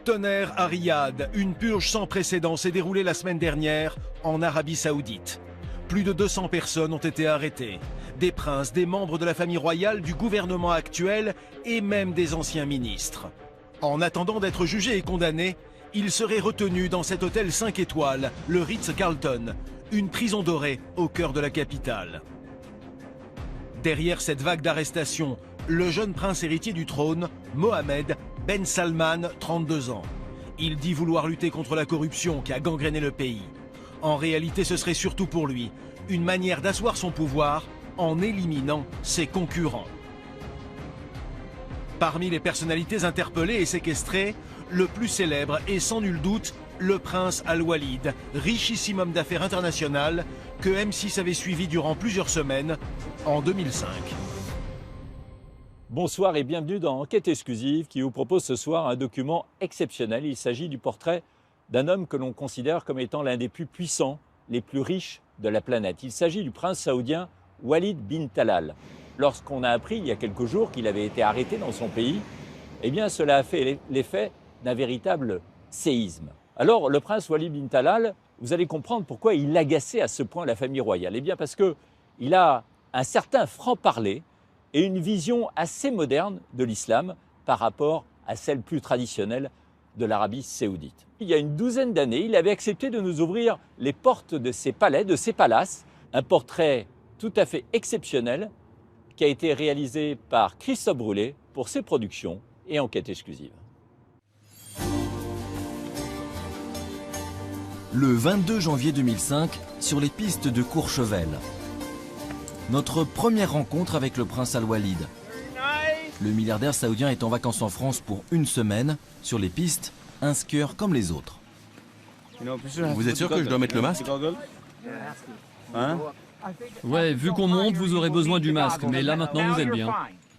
Tonnerre à Riyad, une purge sans précédent s'est déroulée la semaine dernière en Arabie Saoudite. Plus de 200 personnes ont été arrêtées. Des princes, des membres de la famille royale, du gouvernement actuel et même des anciens ministres. En attendant d'être jugés et condamnés, ils seraient retenus dans cet hôtel 5 étoiles, le Ritz-Carlton, une prison dorée au cœur de la capitale. Derrière cette vague d'arrestations, le jeune prince héritier du trône, Mohammed Ben Salman, 32 ans. Il dit vouloir lutter contre la corruption qui a gangréné le pays. En réalité, ce serait surtout pour lui une manière d'asseoir son pouvoir en éliminant ses concurrents. Parmi les personnalités interpellées et séquestrées, le plus célèbre est sans nul doute le prince Al-Walid, richissime homme d'affaires international que M6 avait suivi durant plusieurs semaines en 2005. Bonsoir et bienvenue dans Enquête exclusive qui vous propose ce soir un document exceptionnel. Il s'agit du portrait d'un homme que l'on considère comme étant l'un des plus puissants, les plus riches de la planète. Il s'agit du prince saoudien Walid bin Talal. Lorsqu'on a appris il y a quelques jours qu'il avait été arrêté dans son pays, eh bien cela a fait l'effet d'un véritable séisme. Alors le prince Walid bin Talal, vous allez comprendre pourquoi il agaçait à ce point la famille royale. Eh bien parce qu'il a un certain franc-parler et une vision assez moderne de l'islam par rapport à celle plus traditionnelle de l'Arabie saoudite. Il y a une douzaine d'années, il avait accepté de nous ouvrir les portes de ses palais, de ses palaces, un portrait tout à fait exceptionnel qui a été réalisé par Christophe Brûlé pour ses productions et Enquête exclusive. Le 22 janvier 2005, sur les pistes de Courchevel. Notre première rencontre avec le prince Al-Walid. Le milliardaire saoudien est en vacances en France pour une semaine, sur les pistes, un skieur comme les autres. Vous êtes sûr que je dois mettre le masque? Hein? Ouais, vu qu'on monte, vous aurez besoin du masque, mais là maintenant vous êtes bien.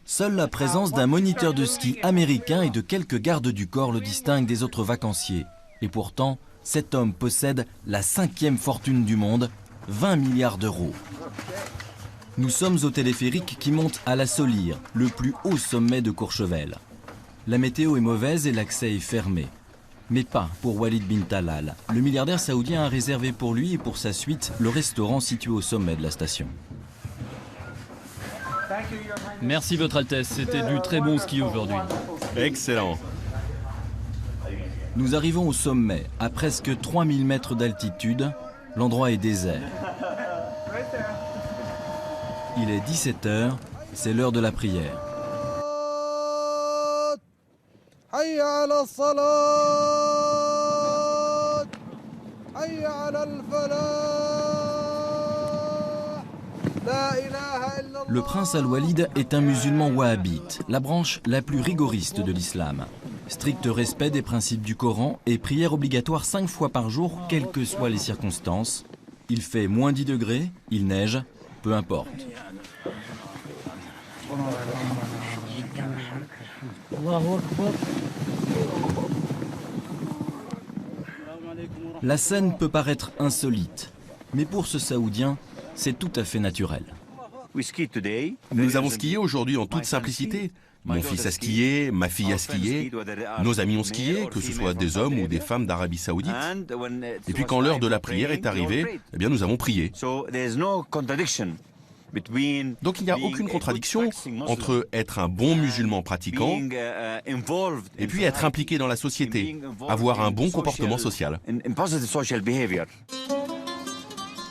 Seule la présence d'un moniteur de ski américain et de quelques gardes du corps le distingue des autres vacanciers. Et pourtant, cet homme possède la 5e fortune du monde, 20 milliards d'euros. Nous sommes au téléphérique qui monte à la Solire, le plus haut sommet de Courchevel. La météo est mauvaise et l'accès est fermé. Mais pas pour Walid bin Talal. Le milliardaire saoudien a réservé pour lui et pour sa suite le restaurant situé au sommet de la station. Merci Votre Altesse, c'était du très bon ski aujourd'hui. Excellent. Nous arrivons au sommet, à presque 3000 mètres d'altitude. L'endroit est désert. Il est 17h, c'est l'heure de la prière. Le prince Al-Walid est un musulman wahhabite, la branche la plus rigoriste de l'islam. Strict respect des principes du Coran et prière obligatoire 5 fois par jour, quelles que soient les circonstances. Il fait moins 10 degrés, il neige, peu importe. La scène peut paraître insolite, mais pour ce Saoudien, c'est tout à fait naturel. Nous avons skié aujourd'hui en toute simplicité. Mon fils a skié, ma fille a skié, nos amis ont skié, que ce soit des hommes ou des femmes d'Arabie Saoudite. Et puis quand l'heure de la prière est arrivée, eh bien nous avons prié. Donc il n'y a aucune contradiction entre être un bon musulman pratiquant et puis être impliqué dans la société, avoir un bon comportement social.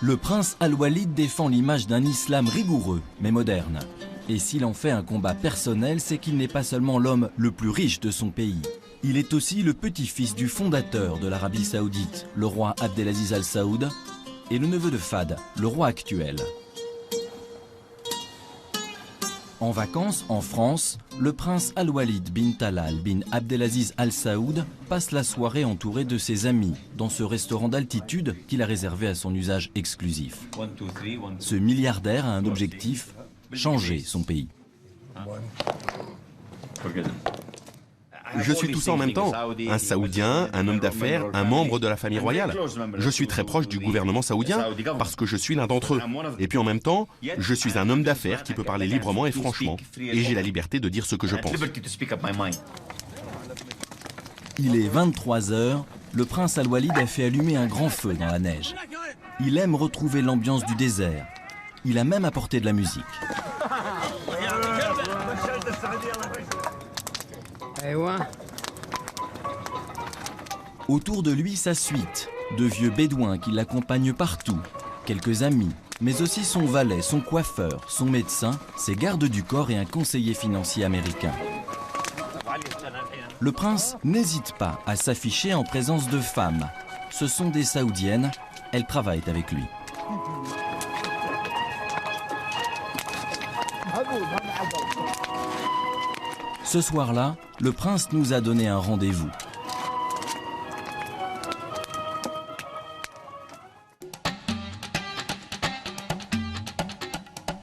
Le prince Al-Walid défend l'image d'un islam rigoureux, mais moderne. Et s'il en fait un combat personnel, c'est qu'il n'est pas seulement l'homme le plus riche de son pays. Il est aussi le petit-fils du fondateur de l'Arabie Saoudite, le roi Abdelaziz Al Saoud, et le neveu de Fahd, le roi actuel. En vacances, en France, le prince Al-Walid bin Talal bin Abdelaziz Al Saoud passe la soirée entouré de ses amis dans ce restaurant d'altitude qu'il a réservé à son usage exclusif. Ce milliardaire a un objectif, changer son pays. Je suis tout ça en même temps, un Saoudien, un homme d'affaires, un membre de la famille royale. Je suis très proche du gouvernement saoudien parce que je suis l'un d'entre eux. Et puis en même temps, je suis un homme d'affaires qui peut parler librement et franchement. Et j'ai la liberté de dire ce que je pense. Il est 23 h, le prince Al-Walid a fait allumer un grand feu dans la neige. Il aime retrouver l'ambiance du désert. Il a même apporté de la musique. Autour de lui, sa suite, de vieux bédouins qui l'accompagnent partout, quelques amis, mais aussi son valet, son coiffeur, son médecin, ses gardes du corps et un conseiller financier américain. Le prince n'hésite pas à s'afficher en présence de femmes. Ce sont des Saoudiennes, elles travaillent avec lui. Ce soir-là, le prince nous a donné un rendez-vous.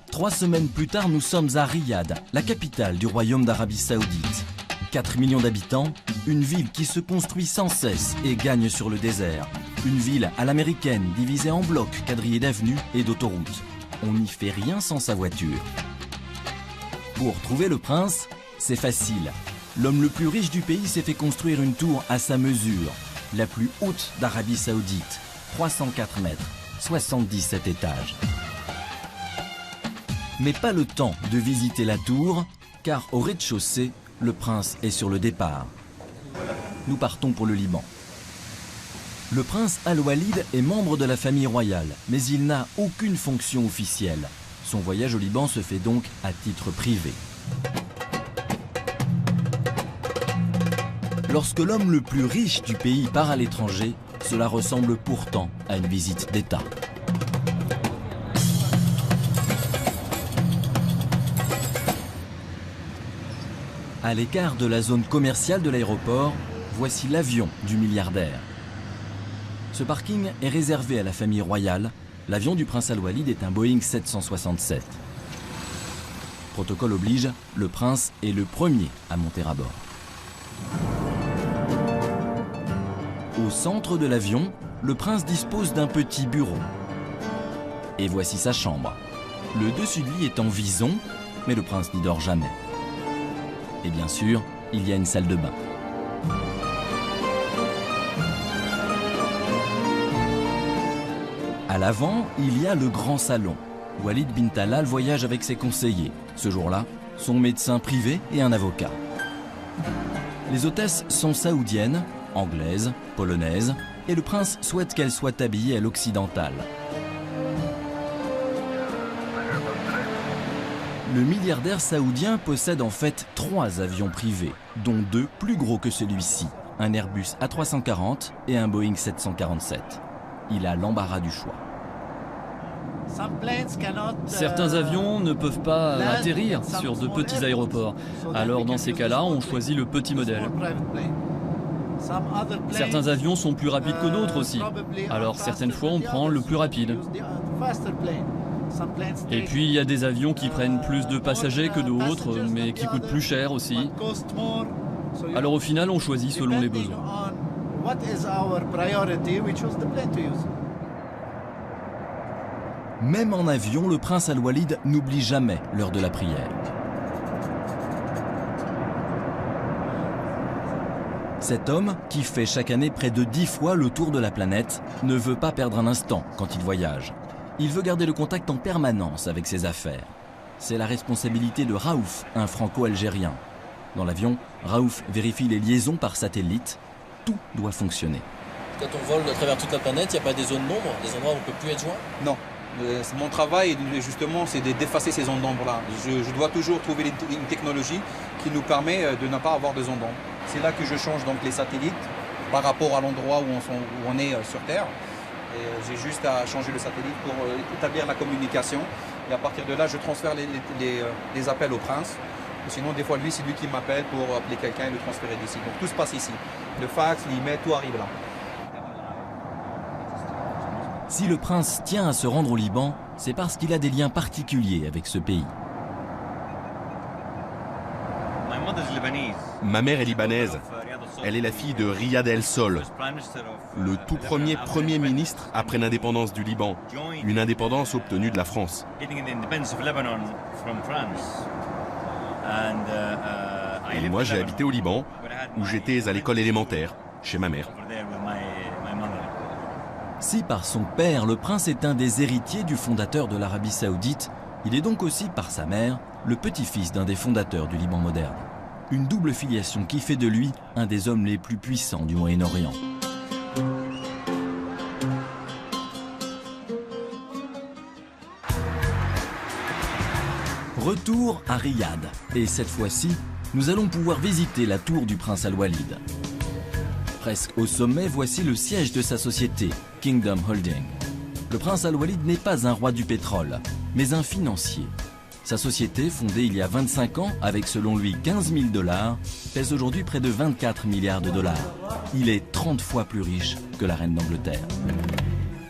Trois semaines plus tard, nous sommes à Riyad, la capitale du royaume d'Arabie Saoudite. 4 millions d'habitants, une ville qui se construit sans cesse et gagne sur le désert. Une ville à l'américaine, divisée en blocs, quadrillés d'avenues et d'autoroutes. On n'y fait rien sans sa voiture. Pour trouver le prince, c'est facile. L'homme le plus riche du pays s'est fait construire une tour à sa mesure, la plus haute d'Arabie Saoudite, 304 mètres, 77 étages. Mais pas le temps de visiter la tour, car au rez-de-chaussée, le prince est sur le départ. Nous partons pour le Liban. Le prince Al-Walid est membre de la famille royale, mais il n'a aucune fonction officielle. Son voyage au Liban se fait donc à titre privé. Lorsque l'homme le plus riche du pays part à l'étranger, cela ressemble pourtant à une visite d'État. À l'écart de la zone commerciale de l'aéroport, voici l'avion du milliardaire. Ce parking est réservé à la famille royale. L'avion du prince Al-Walid est un Boeing 767. Protocole oblige, le prince est le premier à monter à bord. Au centre de l'avion, le prince dispose d'un petit bureau. Et voici sa chambre. Le dessus de lit est en vison, mais le prince n'y dort jamais. Et bien sûr, il y a une salle de bain. À l'avant, il y a le grand salon. Walid bin Talal voyage avec ses conseillers. Ce jour-là, son médecin privé et un avocat. Les hôtesses sont saoudiennes, anglaises, polonaises, et le prince souhaite qu'elles soient habillées à l'occidental. Le milliardaire saoudien possède en fait 3 avions privés, dont 2 plus gros que celui-ci, un Airbus A340 et un Boeing 747. Il a l'embarras du choix. Certains avions ne peuvent pas atterrir sur de petits aéroports. Alors dans ces cas-là, on choisit le petit modèle. Certains avions sont plus rapides que d'autres aussi. Alors certaines fois, on prend le plus rapide. Et puis il y a des avions qui prennent plus de passagers que d'autres, mais qui coûtent plus cher aussi. Alors au final, on choisit selon les besoins. Même en avion, le prince Al-Walid n'oublie jamais l'heure de la prière. Cet homme, qui fait chaque année près de 10 fois le tour de la planète, ne veut pas perdre un instant quand il voyage. Il veut garder le contact en permanence avec ses affaires. C'est la responsabilité de Raouf, un franco-algérien. Dans l'avion, Raouf vérifie les liaisons par satellite. Tout doit fonctionner. Quand on vole à travers toute la planète, il n'y a pas des zones d'ombre, des endroits où on ne peut plus être joint? Non. Mon travail, justement, c'est d'effacer ces zones d'ombre-là. Je dois toujours trouver une technologie qui nous permet de ne pas avoir de zones d'ombre. C'est là que je change donc les satellites par rapport à l'endroit où on est sur Terre. J'ai juste à changer le satellite pour établir la communication. Et à partir de là, je transfère les appels au prince. Sinon, des fois, c'est lui qui m'appelle pour appeler quelqu'un et le transférer d'ici. Donc tout se passe ici. Le fax, l'email, tout arrive là. Si le prince tient à se rendre au Liban, c'est parce qu'il a des liens particuliers avec ce pays. Ma mère est libanaise. Elle est la fille de Riyad El Sol, le tout premier ministre après l'indépendance du Liban, une indépendance obtenue de la France. Et moi, j'ai habité au Liban, où j'étais à l'école élémentaire, chez ma mère. Si par son père, le prince est un des héritiers du fondateur de l'Arabie Saoudite, il est donc aussi par sa mère le petit-fils d'un des fondateurs du Liban moderne. Une double filiation qui fait de lui un des hommes les plus puissants du Moyen-Orient. Retour à Riyad, et cette fois-ci, nous allons pouvoir visiter la tour du prince Al-Walid. Presque au sommet, voici le siège de sa société, Kingdom Holding. Le prince Al-Walid n'est pas un roi du pétrole, mais un financier. Sa société, fondée il y a 25 ans avec selon lui 15 000 $, pèse aujourd'hui près de 24 milliards de dollars. Il est 30 fois plus riche que la reine d'Angleterre.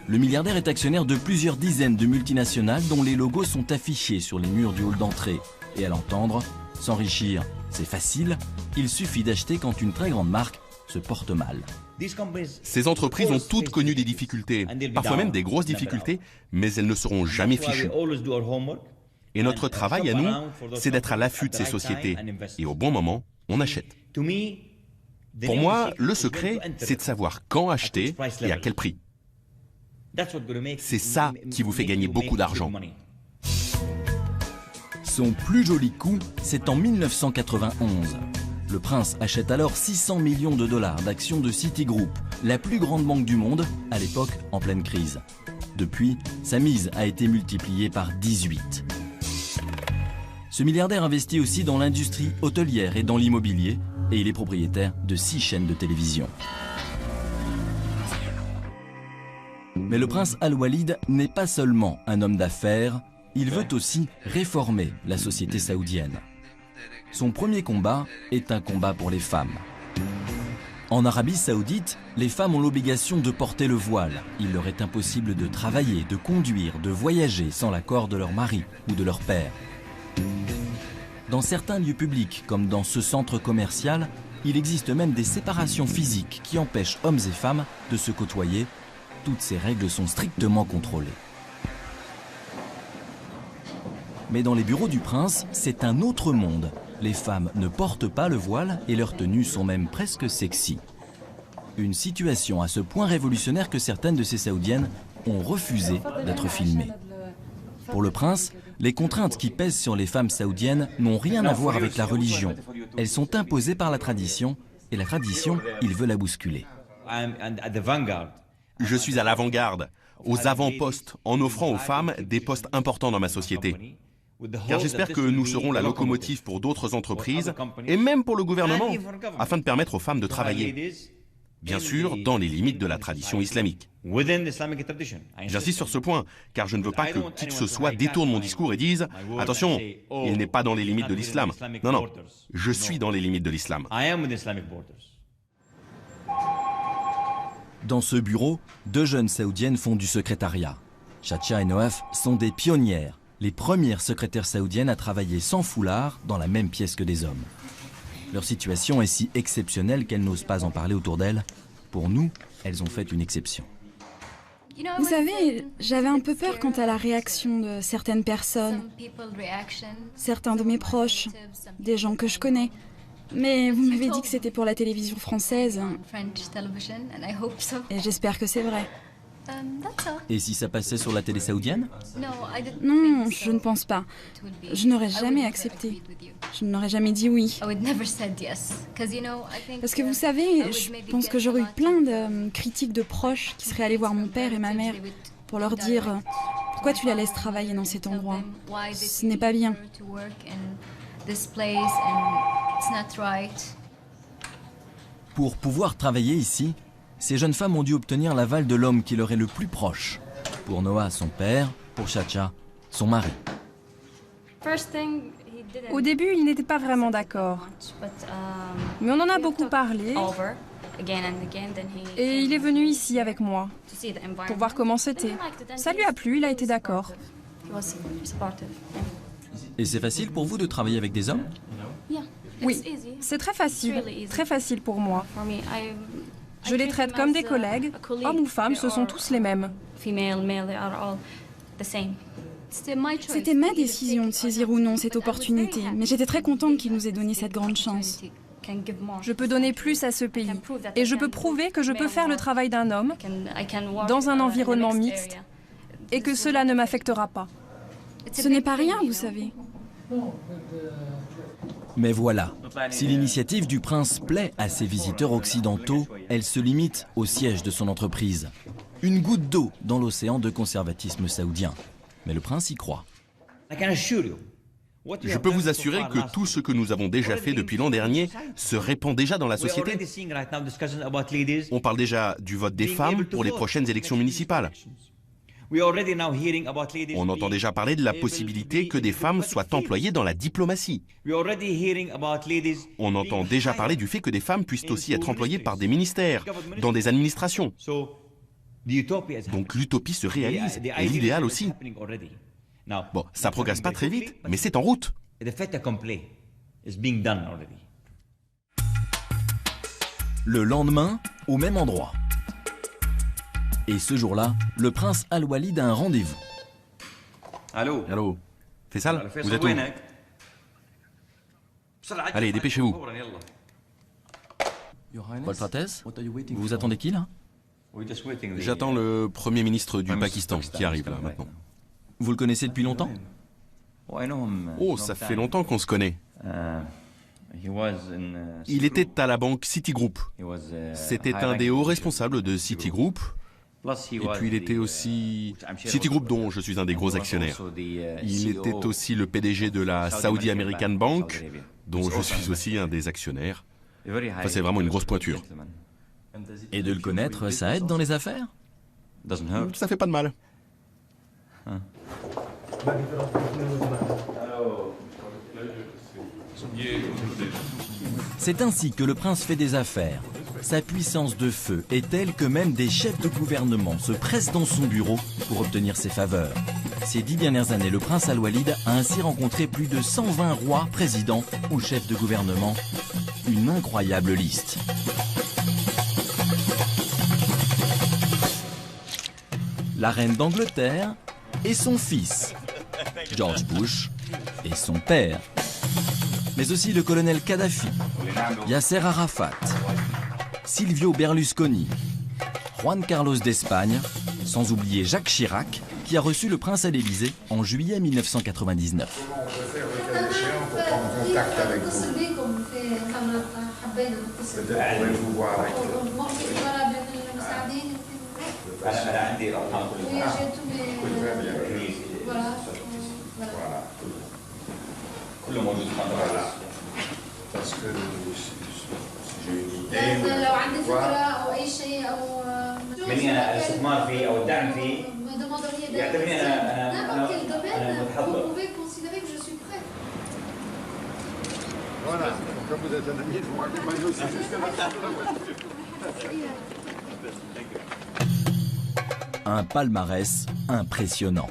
Le milliardaire est actionnaire de plusieurs dizaines de multinationales dont les logos sont affichés sur les murs du hall d'entrée. Et à l'entendre, s'enrichir, c'est facile, il suffit d'acheter quand une très grande marque se porte mal. Ces entreprises ont toutes connu des difficultés, parfois même des grosses difficultés, mais elles ne seront jamais fichues. Et notre travail à nous, c'est d'être à l'affût de ces sociétés. Et au bon moment, on achète. Pour moi, le secret, c'est de savoir quand acheter et à quel prix. C'est ça qui vous fait gagner beaucoup d'argent. Son plus joli coup, c'est en 1991. Le prince achète alors 600 millions de dollars d'actions de Citigroup, la plus grande banque du monde, à l'époque en pleine crise. Depuis, sa mise a été multipliée par 18. Ce milliardaire investit aussi dans l'industrie hôtelière et dans l'immobilier, et il est propriétaire de 6 chaînes de télévision. Mais le prince Al-Walid n'est pas seulement un homme d'affaires, il veut aussi réformer la société saoudienne. Son premier combat est un combat pour les femmes. En Arabie Saoudite, les femmes ont l'obligation de porter le voile. Il leur est impossible de travailler, de conduire, de voyager sans l'accord de leur mari ou de leur père. Dans certains lieux publics, comme dans ce centre commercial, il existe même des séparations physiques qui empêchent hommes et femmes de se côtoyer. Toutes ces règles sont strictement contrôlées. Mais dans les bureaux du prince, c'est un autre monde. Les femmes ne portent pas le voile et leurs tenues sont même presque sexy. Une situation à ce point révolutionnaire que certaines de ces saoudiennes ont refusé d'être filmées. Pour le prince, les contraintes qui pèsent sur les femmes saoudiennes n'ont rien à voir avec la religion. Elles sont imposées par la tradition, et la tradition, il veut la bousculer. Je suis à l'avant-garde, aux avant-postes, en offrant aux femmes des postes importants dans ma société. Car j'espère que nous serons la locomotive pour d'autres entreprises, et même pour le gouvernement, afin de permettre aux femmes de travailler. Bien sûr, dans les limites de la tradition islamique. J'insiste sur ce point, car je ne veux pas que qui que ce soit détourne mon discours et dise « Attention, il n'est pas dans les limites de l'islam ». Non, non, je suis dans les limites de l'islam. Dans ce bureau, 2 jeunes saoudiennes font du secrétariat. Chacha et Noaf sont des pionnières, les premières secrétaires saoudiennes à travailler sans foulard dans la même pièce que des hommes. Leur situation est si exceptionnelle qu'elles n'osent pas en parler autour d'elles. Pour nous, elles ont fait une exception. Vous savez, j'avais un peu peur quant à la réaction de certaines personnes, certains de mes proches, des gens que je connais. Mais vous m'avez dit que c'était pour la télévision française. Et j'espère que c'est vrai. Et si ça passait sur la télé saoudienne? Non, je ne pense pas. Je n'aurais jamais accepté. Je n'aurais jamais dit oui. Parce que vous savez, je pense que j'aurais eu plein de critiques de proches qui seraient allés voir mon père et ma mère pour leur dire « Pourquoi tu la laisses travailler dans cet endroit? Ce n'est pas bien. » Pour pouvoir travailler ici, ces jeunes femmes ont dû obtenir l'aval de l'homme qui leur est le plus proche. Pour Noah, son père, pour Chacha, son mari. Au début, il n'était pas vraiment d'accord. Mais on en a beaucoup parlé. Et il est venu ici avec moi pour voir comment c'était. Ça lui a plu, il a été d'accord. Et c'est facile pour vous de travailler avec des hommes? Oui, c'est très facile pour moi. Je les traite comme des collègues, hommes ou femmes, ce sont tous les mêmes. C'était ma décision de saisir ou non cette opportunité, mais j'étais très contente qu'il nous ait donné cette grande chance. Je peux donner plus à ce pays et je peux prouver que je peux faire le travail d'un homme dans un environnement mixte et que cela ne m'affectera pas. Ce n'est pas rien, vous savez. Mais voilà, si l'initiative du prince plaît à ses visiteurs occidentaux, elle se limite au siège de son entreprise. Une goutte d'eau dans l'océan de conservatisme saoudien. Mais le prince y croit. Je peux vous assurer que tout ce que nous avons déjà fait depuis l'an dernier se répand déjà dans la société. On parle déjà du vote des femmes pour les prochaines élections municipales. On entend déjà parler de la possibilité que des femmes soient employées dans la diplomatie. On entend déjà parler du fait que des femmes puissent aussi être employées par des ministères, dans des administrations. Donc l'utopie se réalise, et l'idéal aussi. Bon, ça progresse pas très vite, mais c'est en route. Le lendemain, au même endroit. Et ce jour-là, le prince Al-Walid a un rendez-vous. Allô, Faisal, vous êtes où? Allez, dépêchez-vous. Votre Altesse, vous attendez qui là? J'attends le Premier ministre du Pakistan qui arrive là maintenant. Vous le connaissez depuis longtemps? Oh, ça fait longtemps qu'on se connaît. Il était à la banque Citigroup. C'était un des hauts responsables de Citigroup. Et puis il était aussi... Citigroup dont je suis un des gros actionnaires. Il était aussi le PDG de la Saudi American Bank, dont je suis aussi un des actionnaires. Enfin, c'est vraiment une grosse pointure. Et de le connaître, ça aide dans les affaires? Ça fait pas de mal. C'est ainsi que le prince fait des affaires. Sa puissance de feu est telle que même des chefs de gouvernement se pressent dans son bureau pour obtenir ses faveurs. Ces 10 dernières années, le prince Al-Walid a ainsi rencontré plus de 120 rois, présidents ou chefs de gouvernement. Une incroyable liste. La reine d'Angleterre et son fils, George Bush, et son père. Mais aussi le colonel Kadhafi, Yasser Arafat, Silvio Berlusconi, Juan Carlos d'Espagne, sans oublier Jacques Chirac, qui a reçu le prince à l'Élysée en juillet 1999. Parce que j'ai une idée لو عندي فكرة أو أي شيء أو مني أنا الاستثمار فيه أو الدعم فيه يعتبرني أنا متحضر. Voilà, comme vous êtes un ami, je vous accompagne aussi jusqu'à Un palmarès impressionnant.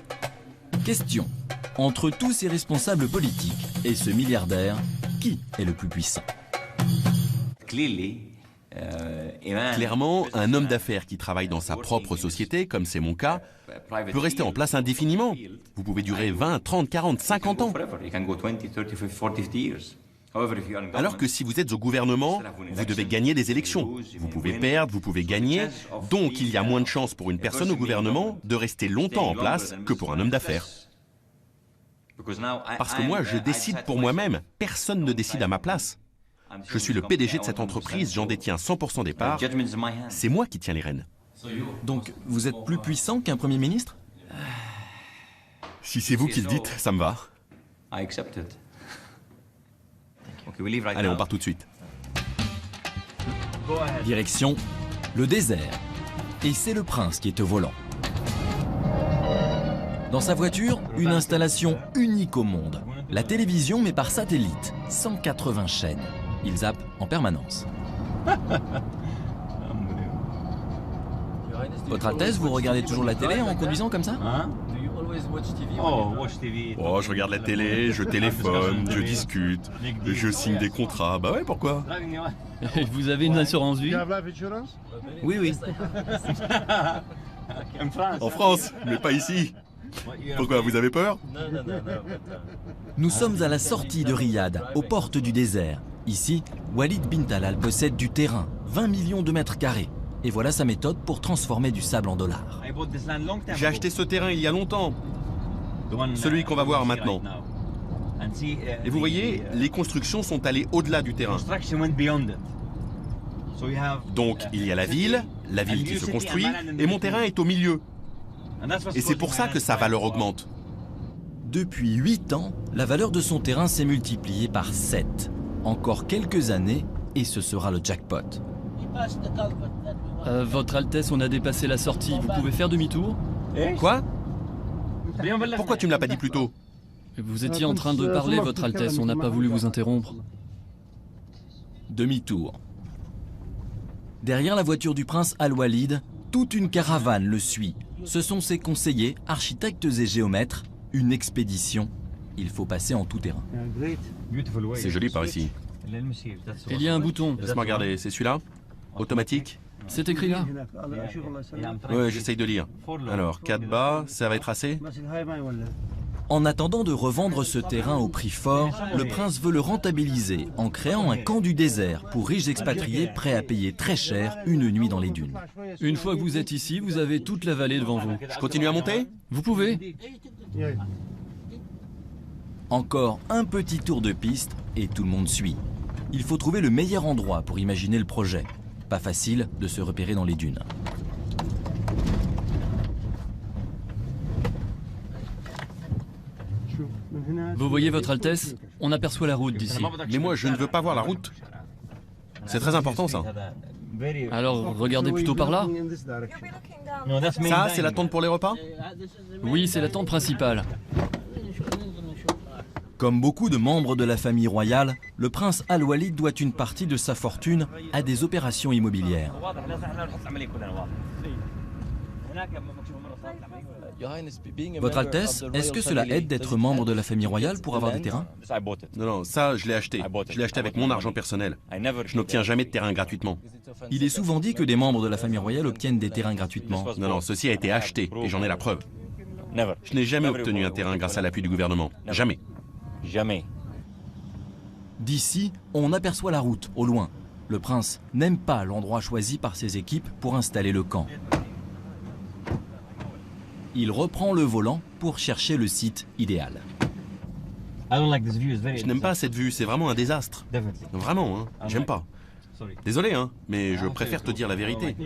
Question. Entre tous ces responsables politiques et ce milliardaire, qui est le plus puissant? Clairement, un homme d'affaires qui travaille dans sa propre société, comme c'est mon cas, peut rester en place indéfiniment. Vous pouvez durer 20, 30, 40, 50 ans. Alors que si vous êtes au gouvernement, vous devez gagner des élections. Vous pouvez perdre, vous pouvez gagner. Donc il y a moins de chances pour une personne au gouvernement de rester longtemps en place que pour un homme d'affaires. Parce que moi, je décide pour moi-même. Personne ne décide à ma place. Je suis le PDG de cette entreprise, j'en détiens 100% des parts. C'est moi qui tiens les rênes. Donc, vous êtes plus puissant qu'un Premier ministre? Si c'est vous qui le dites, ça me va. Allez, on part tout de suite. Direction le désert. Et c'est le prince qui est au volant. Dans sa voiture, une installation unique au monde. La télévision, mais par satellite. 180 chaînes. Il zappe en permanence. Votre Altesse, vous regardez toujours la télé en conduisant comme ça? Oh, je regarde la télé, je téléphone, je discute, je signe des contrats. Bah ouais, pourquoi? Vous avez une assurance vie? Oui, oui. En France, mais pas ici. Pourquoi, vous avez peur? Nous sommes à la sortie de Riyad, aux portes du désert. Ici, Walid bin Talal possède du terrain, 20 millions de mètres carrés. Et voilà sa méthode pour transformer du sable en dollars. J'ai acheté ce terrain il y a longtemps, celui qu'on va voir maintenant. Et vous voyez, les constructions sont allées au-delà du terrain. Donc il y a la ville qui se construit, et mon terrain est au milieu. Et c'est pour ça que sa valeur augmente. Depuis 8 ans, la valeur de son terrain s'est multipliée par 7. Encore quelques années, et ce sera le jackpot. Votre Altesse, on a dépassé la sortie. Vous pouvez faire demi-tour? Quoi? Pourquoi tu me l'as pas dit plus tôt? Vous étiez en train de parler, Votre Altesse. On n'a pas voulu vous interrompre. Demi-tour. Derrière la voiture du prince Al-Walid, toute une caravane le suit. Ce sont ses conseillers, architectes et géomètres. Une expédition. Il faut passer en tout terrain. C'est joli par ici. Il y a un bouton. Laisse-moi regarder, c'est celui-là? Automatique? C'est écrit là. Ouais, j'essaye de lire. Alors, 4 bas, ça va être assez? En attendant de revendre ce terrain au prix fort, le prince veut le rentabiliser en créant un camp du désert pour riches expatriés prêts à payer très cher une nuit dans les dunes. Une fois que vous êtes ici, vous avez toute la vallée devant vous. Je continue à monter? Vous pouvez. Encore un petit tour de piste et tout le monde suit. Il faut trouver le meilleur endroit pour imaginer le projet. Pas facile de se repérer dans les dunes. Vous voyez, Votre Altesse, on aperçoit la route d'ici. Mais moi, je ne veux pas voir la route. C'est très important, ça. Alors, regardez plutôt par là. Ça, c'est la tente pour les repas? Oui, c'est la tente principale. Comme beaucoup de membres de la famille royale, le prince Al-Walid doit une partie de sa fortune à des opérations immobilières. Votre Altesse, est-ce que cela aide d'être membre de la famille royale pour avoir des terrains? Non, ça, je l'ai acheté. Je l'ai acheté avec mon argent personnel. Je n'obtiens jamais de terrain gratuitement. Il est souvent dit que des membres de la famille royale obtiennent des terrains gratuitement. Non, ceci a été acheté et j'en ai la preuve. Je n'ai jamais obtenu un terrain grâce à l'appui du gouvernement. Jamais. Jamais. D'ici, on aperçoit la route, au loin. Le prince n'aime pas l'endroit choisi par ses équipes pour installer le camp. Il reprend le volant pour chercher le site idéal. Je n'aime pas cette vue, c'est vraiment un désastre. Vraiment, hein, j'aime pas. Désolé, hein, mais je préfère te dire la vérité.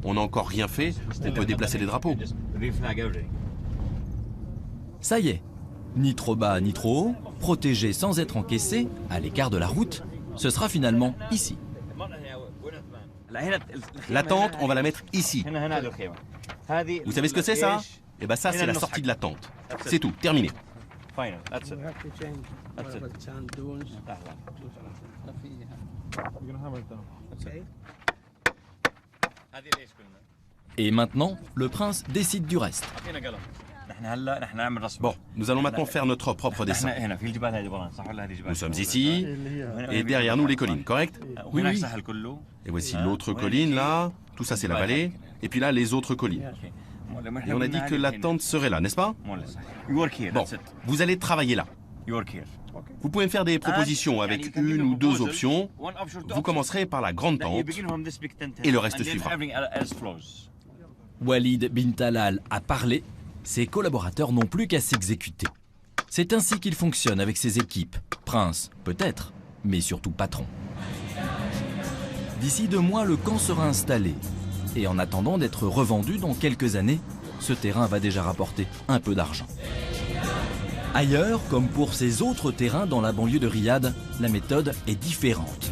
On n'a encore rien fait, on peut déplacer les drapeaux. Ça y est, ni trop bas ni trop haut, protégé sans être encaissé, à l'écart de la route, ce sera finalement ici. La tente, on va la mettre ici. Vous savez ce que c'est ça? Eh bien ça, c'est la sortie de la tente. C'est tout, terminé. Et maintenant, le prince décide du reste. Bon, nous allons maintenant faire notre propre dessin. Nous sommes ici, et derrière nous les collines, correct? Oui, oui. Et voici l'autre colline là, tout ça c'est la vallée, et puis là les autres collines. Et on a dit que la tente serait là, n'est-ce pas? Bon, vous allez travailler là. Vous pouvez me faire des propositions avec une ou deux options. Vous commencerez par la grande tente, et le reste suivra. Walid bin Talal a parlé, ses collaborateurs n'ont plus qu'à s'exécuter. C'est ainsi qu'il fonctionne avec ses équipes. Prince, peut-être, mais surtout patron. D'ici 2 mois, le camp sera installé. Et en attendant d'être revendu dans quelques années, ce terrain va déjà rapporter un peu d'argent. Ailleurs, comme pour ces autres terrains dans la banlieue de Riyad, la méthode est différente.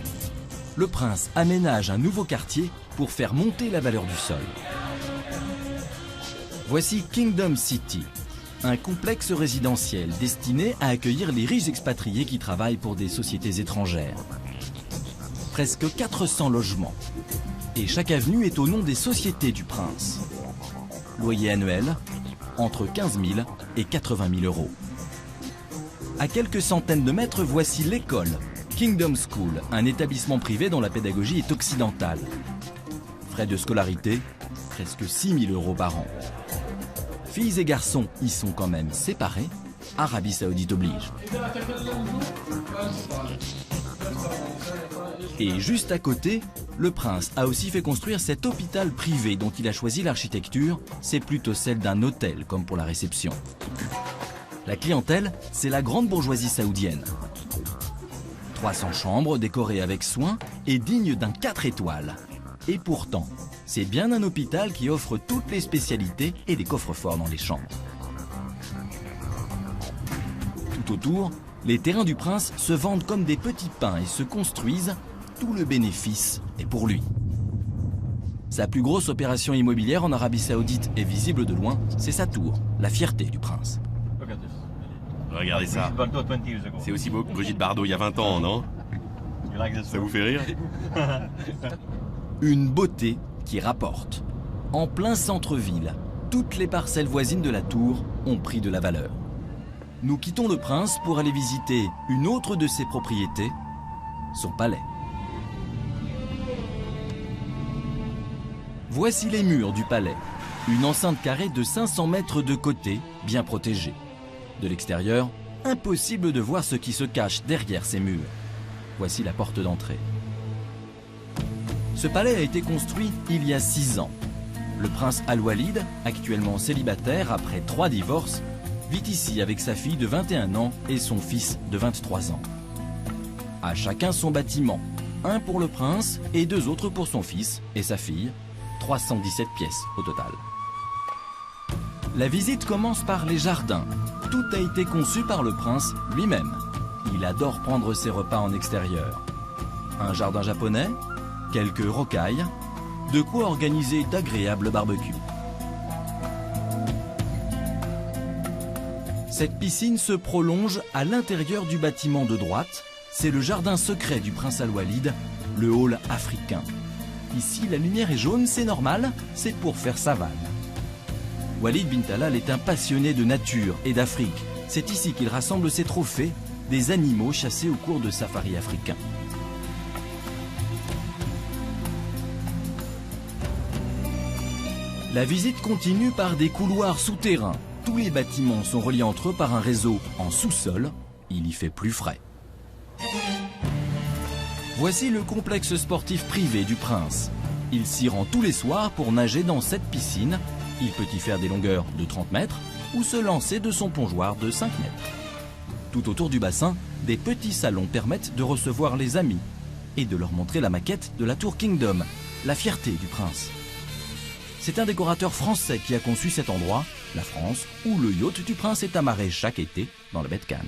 Le prince aménage un nouveau quartier pour faire monter la valeur du sol. Voici Kingdom City, un complexe résidentiel destiné à accueillir les riches expatriés qui travaillent pour des sociétés étrangères. Presque 400 logements. Et chaque avenue est au nom des sociétés du prince. Loyer annuel, entre 15 000 et 80 000 euros. À quelques centaines de mètres, voici l'école, Kingdom School, un établissement privé dont la pédagogie est occidentale. Frais de scolarité, presque 6 000 euros par an. Filles et garçons y sont quand même séparés. Arabie Saoudite oblige. Et juste à côté, le prince a aussi fait construire cet hôpital privé dont il a choisi l'architecture. C'est plutôt celle d'un hôtel, comme pour la réception. La clientèle, c'est la grande bourgeoisie saoudienne. 300 chambres décorées avec soin et dignes d'un 4 étoiles. Et pourtant, c'est bien un hôpital qui offre toutes les spécialités et des coffres-forts dans les chambres. Tout autour, les terrains du prince se vendent comme des petits pains et se construisent. Tout le bénéfice est pour lui. Sa plus grosse opération immobilière en Arabie Saoudite est visible de loin, c'est sa tour, la fierté du prince. Regardez ça. C'est aussi beau que Brigitte Bardot il y a 20 ans, non? Ça vous fait rire? Une beauté qui rapporte. En plein centre-ville, toutes les parcelles voisines de la tour ont pris de la valeur. Nous quittons le prince pour aller visiter une autre de ses propriétés, son palais. Voici les murs du palais. Une enceinte carrée de 500 mètres de côté, bien protégée. De l'extérieur, impossible de voir ce qui se cache derrière ces murs. Voici la porte d'entrée. Ce palais a été construit il y a 6 ans. Le prince Al-Walid, actuellement célibataire après 3 divorces, vit ici avec sa fille de 21 ans et son fils de 23 ans. À chacun son bâtiment, un pour le prince et 2 autres pour son fils et sa fille, 317 pièces au total. La visite commence par les jardins. Tout a été conçu par le prince lui-même. Il adore prendre ses repas en extérieur. Un jardin japonais, quelques rocailles, de quoi organiser d'agréables barbecues. Cette piscine se prolonge à l'intérieur du bâtiment de droite. C'est le jardin secret du prince Al-Walid, le hall africain. Ici, la lumière est jaune, c'est normal, c'est pour faire sa vanne. Walid bin Talal est un passionné de nature et d'Afrique. C'est ici qu'il rassemble ses trophées, des animaux chassés au cours de safaris africains. La visite continue par des couloirs souterrains. Tous les bâtiments sont reliés entre eux par un réseau en sous-sol. Il y fait plus frais. Voici le complexe sportif privé du prince. Il s'y rend tous les soirs pour nager dans cette piscine. Il peut y faire des longueurs de 30 mètres ou se lancer de son plongeoir de 5 mètres. Tout autour du bassin, des petits salons permettent de recevoir les amis et de leur montrer la maquette de la tour Kingdom, la fierté du prince. C'est un décorateur français qui a conçu cet endroit, la France, où le yacht du prince est amarré chaque été dans la baie de Cannes.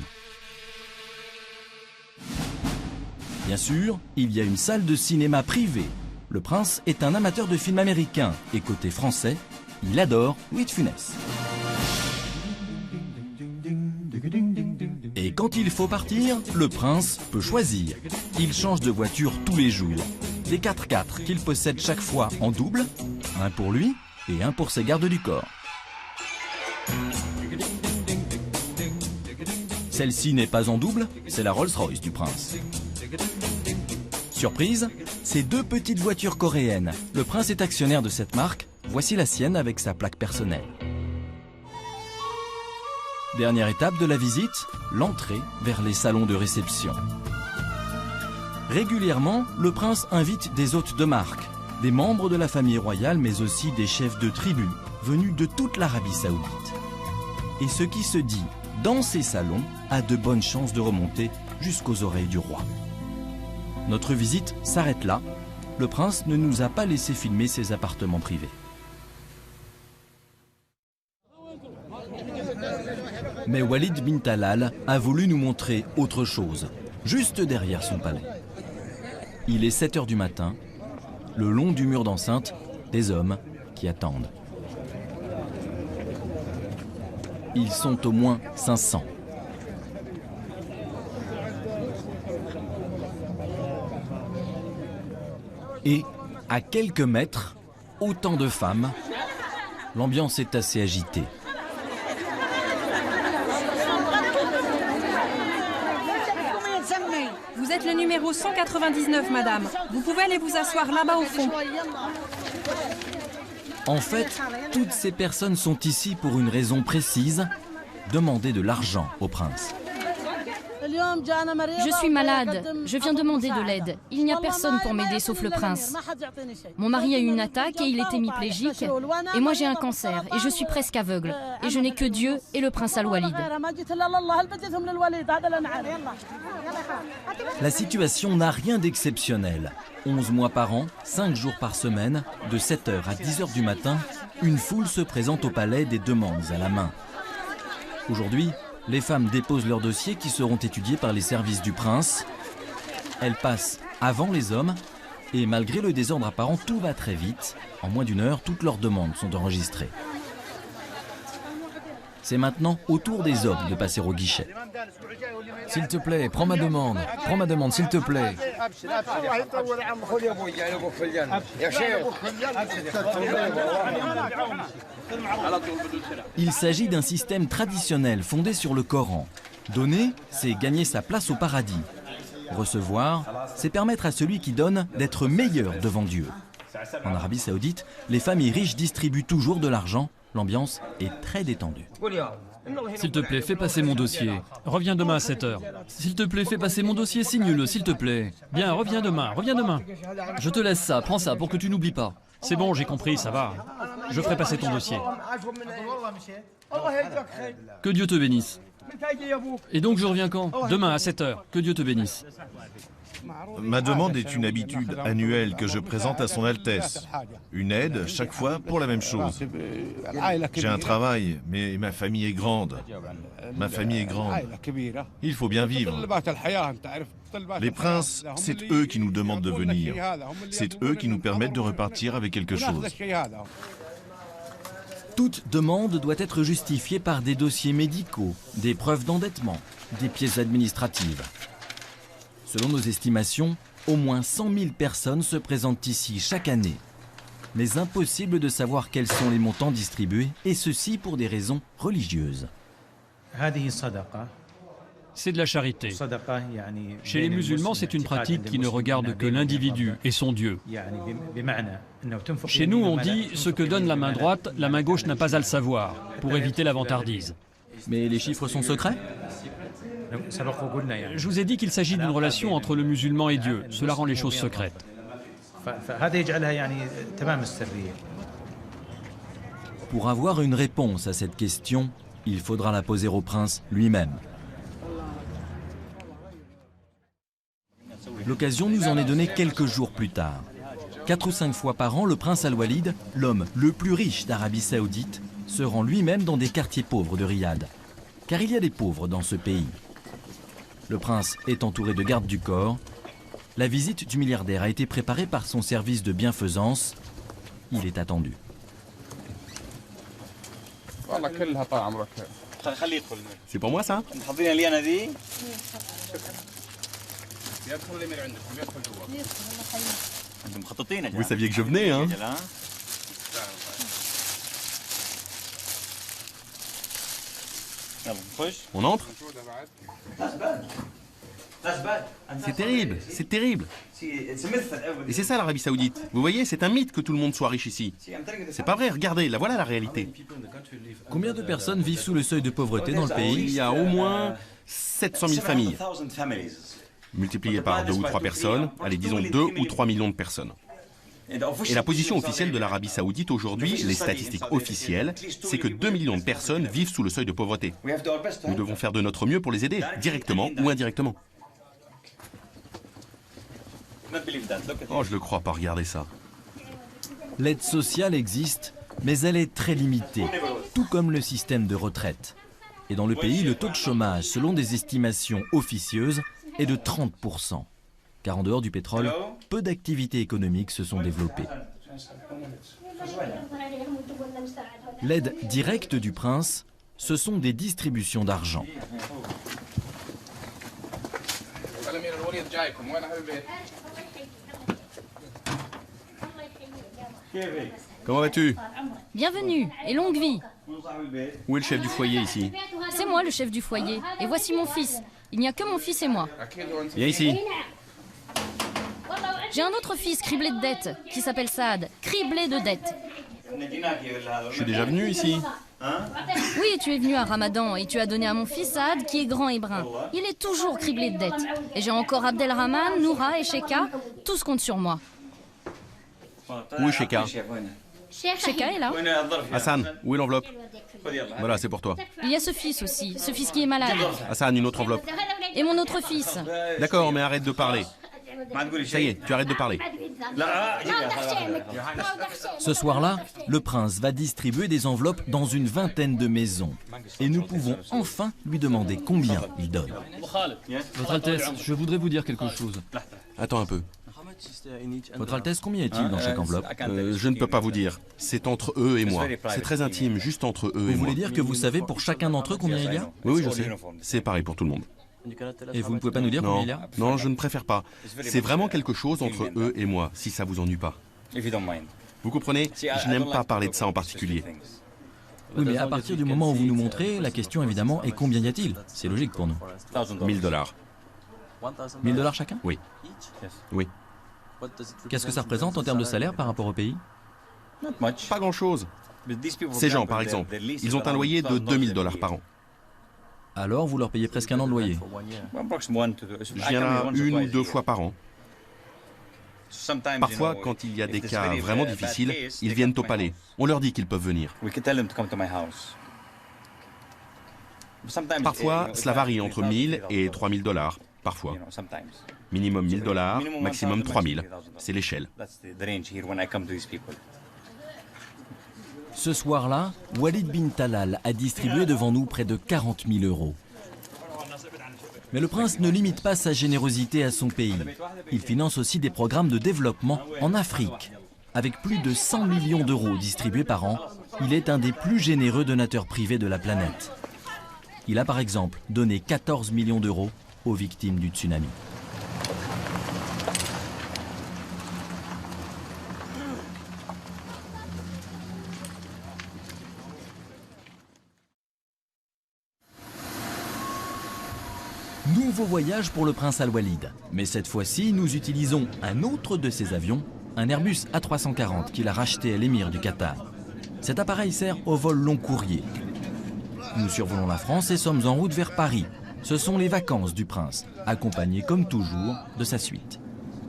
Bien sûr, il y a une salle de cinéma privée. Le prince est un amateur de films américains et côté français, il adore Louis de Funès. Et quand il faut partir, le prince peut choisir. Il change de voiture tous les jours. Des 4x4 qu'il possède chaque fois en double, un pour lui et un pour ses gardes du corps. Celle-ci n'est pas en double, c'est la Rolls-Royce du prince. Surprise, c'est 2 petites voitures coréennes. Le prince est actionnaire de cette marque. Voici la sienne avec sa plaque personnelle. Dernière étape de la visite, l'entrée vers les salons de réception. Régulièrement, le prince invite des hôtes de marque, des membres de la famille royale, mais aussi des chefs de tribu venus de toute l'Arabie Saoudite. Et ce qui se dit dans ces salons a de bonnes chances de remonter jusqu'aux oreilles du roi. Notre visite s'arrête là. Le prince ne nous a pas laissé filmer ses appartements privés. Mais Walid bin Talal a voulu nous montrer autre chose, juste derrière son palais. Il est 7 h du matin, le long du mur d'enceinte, des hommes qui attendent. Ils sont au moins 500. Et, à quelques mètres, autant de femmes. L'ambiance est assez agitée. Vous êtes le numéro 199, madame. Vous pouvez aller vous asseoir là-bas au fond. En fait, toutes ces personnes sont ici pour une raison précise, demander de l'argent au prince. Je suis malade, je viens demander de l'aide. Il n'y a personne pour m'aider sauf le prince. Mon mari a eu une attaque et il est hémiplégique. Et moi j'ai un cancer et je suis presque aveugle. Et je n'ai que Dieu et le prince Al-Walid. La situation n'a rien d'exceptionnel. 11 mois par an, 5 jours par semaine, de 7h à 10h du matin, une foule se présente au palais des demandes à la main. Aujourd'hui, les femmes déposent leurs dossiers qui seront étudiés par les services du prince. Elles passent avant les hommes et malgré le désordre apparent, tout va très vite. En moins d'une heure, toutes leurs demandes sont enregistrées. C'est maintenant au tour des hommes de passer au guichet. S'il te plaît, prends ma demande s'il te plaît. Il s'agit d'un système traditionnel fondé sur le Coran. Donner, c'est gagner sa place au paradis. Recevoir, c'est permettre à celui qui donne d'être meilleur devant Dieu. En Arabie Saoudite, les familles riches distribuent toujours de l'argent. L'ambiance est très détendue. S'il te plaît, fais passer mon dossier. Reviens demain à 7h. S'il te plaît, fais passer mon dossier, signe-le, s'il te plaît. Bien, reviens demain. Je te laisse ça, prends ça pour que tu n'oublies pas. C'est bon, j'ai compris, ça va. Je ferai passer ton dossier. Que Dieu te bénisse. Et donc je reviens quand? Demain à 7h. Que Dieu te bénisse. Ma demande est une habitude annuelle que je présente à son Altesse. Une aide chaque fois pour la même chose. J'ai un travail, mais ma famille est grande. Il faut bien vivre. Les princes, c'est eux qui nous demandent de venir. C'est eux qui nous permettent de repartir avec quelque chose. Toute demande doit être justifiée par des dossiers médicaux, des preuves d'endettement, des pièces administratives. Selon nos estimations, au moins 100 000 personnes se présentent ici chaque année. Mais impossible de savoir quels sont les montants distribués, et ceci pour des raisons religieuses. C'est de la charité. Chez les musulmans, c'est une pratique qui ne regarde que l'individu et son Dieu. Chez nous, on dit « ce que donne la main droite, la main gauche n'a pas à le savoir », pour éviter la vantardise. Mais les chiffres sont secrets ? Je vous ai dit qu'il s'agit d'une relation entre le musulman et Dieu. Cela rend les choses secrètes. Pour avoir une réponse à cette question, il faudra la poser au prince lui-même. L'occasion nous en est donnée quelques jours plus tard. 4 ou 5 fois par an, le prince Al-Walid, l'homme le plus riche d'Arabie Saoudite, se rend lui-même dans des quartiers pauvres de Riyad. Car il y a des pauvres dans ce pays. Le prince est entouré de gardes du corps. La visite du milliardaire a été préparée par son service de bienfaisance. Il est attendu. C'est pour moi ça? Vous saviez que je venais, hein? On entre? C'est terrible, c'est terrible. Et c'est ça l'Arabie Saoudite. Vous voyez, c'est un mythe que tout le monde soit riche ici. C'est pas vrai, regardez, là voilà la réalité. Combien de personnes vivent sous le seuil de pauvreté dans le pays? Il y a au moins 700 000 familles. Multiplié par 2 ou 3 personnes, allez disons 2 ou 3 millions de personnes. Et la position officielle de l'Arabie Saoudite aujourd'hui, les statistiques officielles, c'est que 2 millions de personnes vivent sous le seuil de pauvreté. Nous devons faire de notre mieux pour les aider, directement ou indirectement. Oh, je le crois pas, regardez ça. L'aide sociale existe, mais elle est très limitée, tout comme le système de retraite. Et dans le pays, le taux de chômage, selon des estimations officieuses, est de 30%. Car en dehors du pétrole, peu d'activités économiques se sont développées. L'aide directe du prince, ce sont des distributions d'argent. Comment vas-tu? Bienvenue et longue vie. Où est le chef du foyer ici? C'est moi le chef du foyer. Et voici mon fils. Il n'y a que mon fils et moi. Viens ici. J'ai un autre fils criblé de dettes, qui s'appelle Saad, criblé de dettes. Je suis déjà venu ici. Oui, tu es venu à Ramadan et tu as donné à mon fils Saad qui est grand et brun. Il est toujours criblé de dettes. Et j'ai encore Abdelrahman, Noura et Sheka. Tous comptent sur moi. Où est Sheka? Sheka est là. Hassan, où est l'enveloppe? Voilà, c'est pour toi. Il y a ce fils aussi, ce fils qui est malade. Hassan, une autre enveloppe. Et mon autre fils. D'accord, mais arrête de parler. Ça y est, tu arrêtes de parler. Ce soir-là, le prince va distribuer des enveloppes dans une vingtaine de maisons. Et nous pouvons enfin lui demander combien il donne. Votre Altesse, je voudrais vous dire quelque chose. Attends un peu. Votre Altesse, combien est-il dans chaque enveloppe? Je ne peux pas vous dire. C'est entre eux et moi. C'est très intime, juste entre eux et moi. Vous voulez dire que vous savez pour chacun d'entre eux combien il y a? Oui, je sais. C'est pareil pour tout le monde. Et vous ne pouvez pas nous dire combien il y a? Non, je ne préfère pas. C'est vraiment quelque chose entre eux et moi, si ça vous ennuie pas. Vous comprenez? Je n'aime pas parler de ça en particulier. Oui, mais à partir du moment où vous nous montrez, la question évidemment est combien y a-t-il? C'est logique pour nous. $1000. 1000 $ chacun? Oui. Oui. Qu'est-ce que ça représente en termes de salaire par rapport au pays? Pas grand-chose. Ces gens, par exemple, ils ont un loyer de $2000 par an. Alors vous leur payez presque un an de loyer? Je viens là 1 ou 2 fois par an. Parfois, quand il y a des cas vraiment difficiles, ils viennent au palais. On leur dit qu'ils peuvent venir. Parfois, cela varie entre 1000 et $3000. Parfois. Minimum $1000, maximum 3000. C'est l'échelle. Ce soir-là, Walid bin Talal a distribué devant nous près de 40 000 €. Mais le prince ne limite pas sa générosité à son pays. Il finance aussi des programmes de développement en Afrique. Avec plus de 100 millions d'euros distribués par an, il est un des plus généreux donateurs privés de la planète. Il a par exemple donné 14 millions d'euros aux victimes du tsunami. Nouveau voyage pour le prince Al-Walid. Mais cette fois-ci, nous utilisons un autre de ses avions, un Airbus A340 qu'il a racheté à l'émir du Qatar. Cet appareil sert au vol long courrier. Nous survolons la France et sommes en route vers Paris. Ce sont les vacances du prince, accompagné comme toujours de sa suite.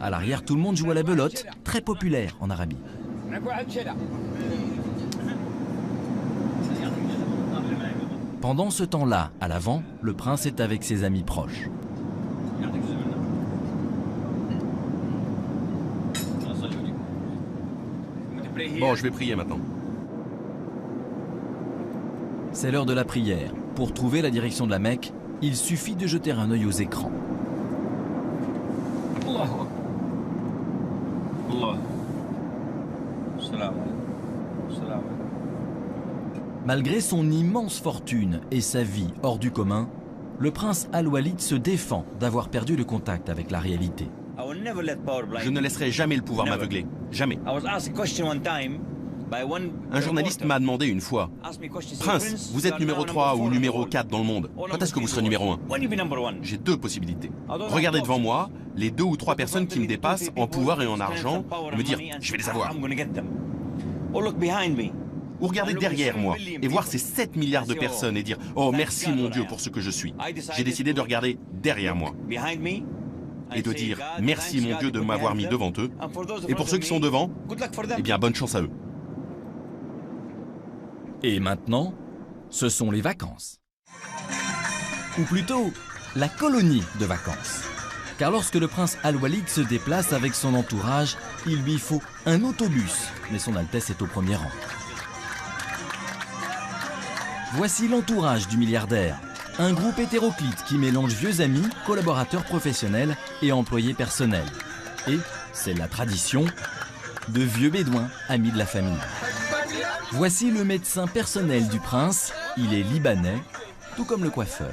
À l'arrière, tout le monde joue à la belote, très populaire en Arabie. Pendant ce temps-là, à l'avant, le prince est avec ses amis proches. Bon, je vais prier maintenant. C'est l'heure de la prière. Pour trouver la direction de la Mecque, il suffit de jeter un œil aux écrans. Malgré son immense fortune et sa vie hors du commun, le prince Al-Walid se défend d'avoir perdu le contact avec la réalité. Je ne laisserai jamais le pouvoir m'aveugler. Jamais. Un journaliste m'a demandé une fois, « Prince, vous êtes numéro 3 ou numéro 4 dans le monde. Quand est-ce que vous serez numéro 1 ?» J'ai 2 possibilités. Regarder devant moi les 2 ou 3 personnes qui me dépassent en pouvoir et en argent et me dire, « Je vais les avoir. » Ou regarder derrière moi et voir ces 7 milliards de personnes et dire « Oh, merci mon Dieu pour ce que je suis. » J'ai décidé de regarder derrière moi et de dire « Merci mon Dieu de m'avoir mis devant eux. » Et pour ceux qui sont devant, eh bien bonne chance à eux. Et maintenant, ce sont les vacances. Ou plutôt, la colonie de vacances. Car lorsque le prince Al-Walid se déplace avec son entourage, il lui faut un autobus, mais son Altesse est au premier rang. Voici l'entourage du milliardaire. Un groupe hétéroclite qui mélange vieux amis, collaborateurs professionnels et employés personnels. Et, c'est la tradition, de vieux bédouins, amis de la famille. Voici le médecin personnel du prince. Il est libanais, tout comme le coiffeur.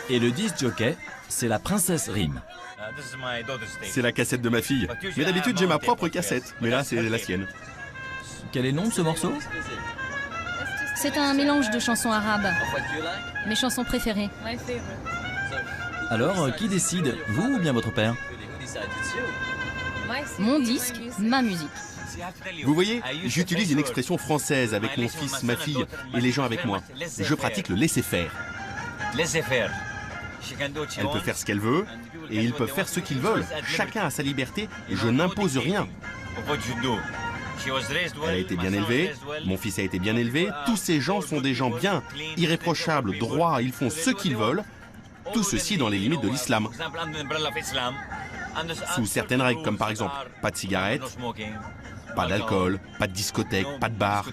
Et le disc jockey, c'est la princesse Rim. C'est la cassette de ma fille. Mais d'habitude, j'ai ma propre cassette. Mais là, c'est la sienne. Quel est le nom de ce morceau? C'est un mélange de chansons arabes. Mes chansons préférées. Alors, qui décide, vous ou bien votre père? Mon disque, ma musique. Vous voyez, j'utilise une expression française avec mon fils, ma fille et les gens avec moi. Je pratique le laisser-faire. Elle peut faire ce qu'elle veut et ils peuvent faire ce qu'ils veulent. Chacun a sa liberté et je n'impose rien. Elle a été bien élevée, mon fils a été bien élevé. Tous ces gens sont des gens bien, irréprochables, droits, ils font ce qu'ils veulent. Tout ceci dans les limites de l'islam. Sous certaines règles, comme par exemple, pas de cigarettes, pas d'alcool, pas de discothèque, pas de bar.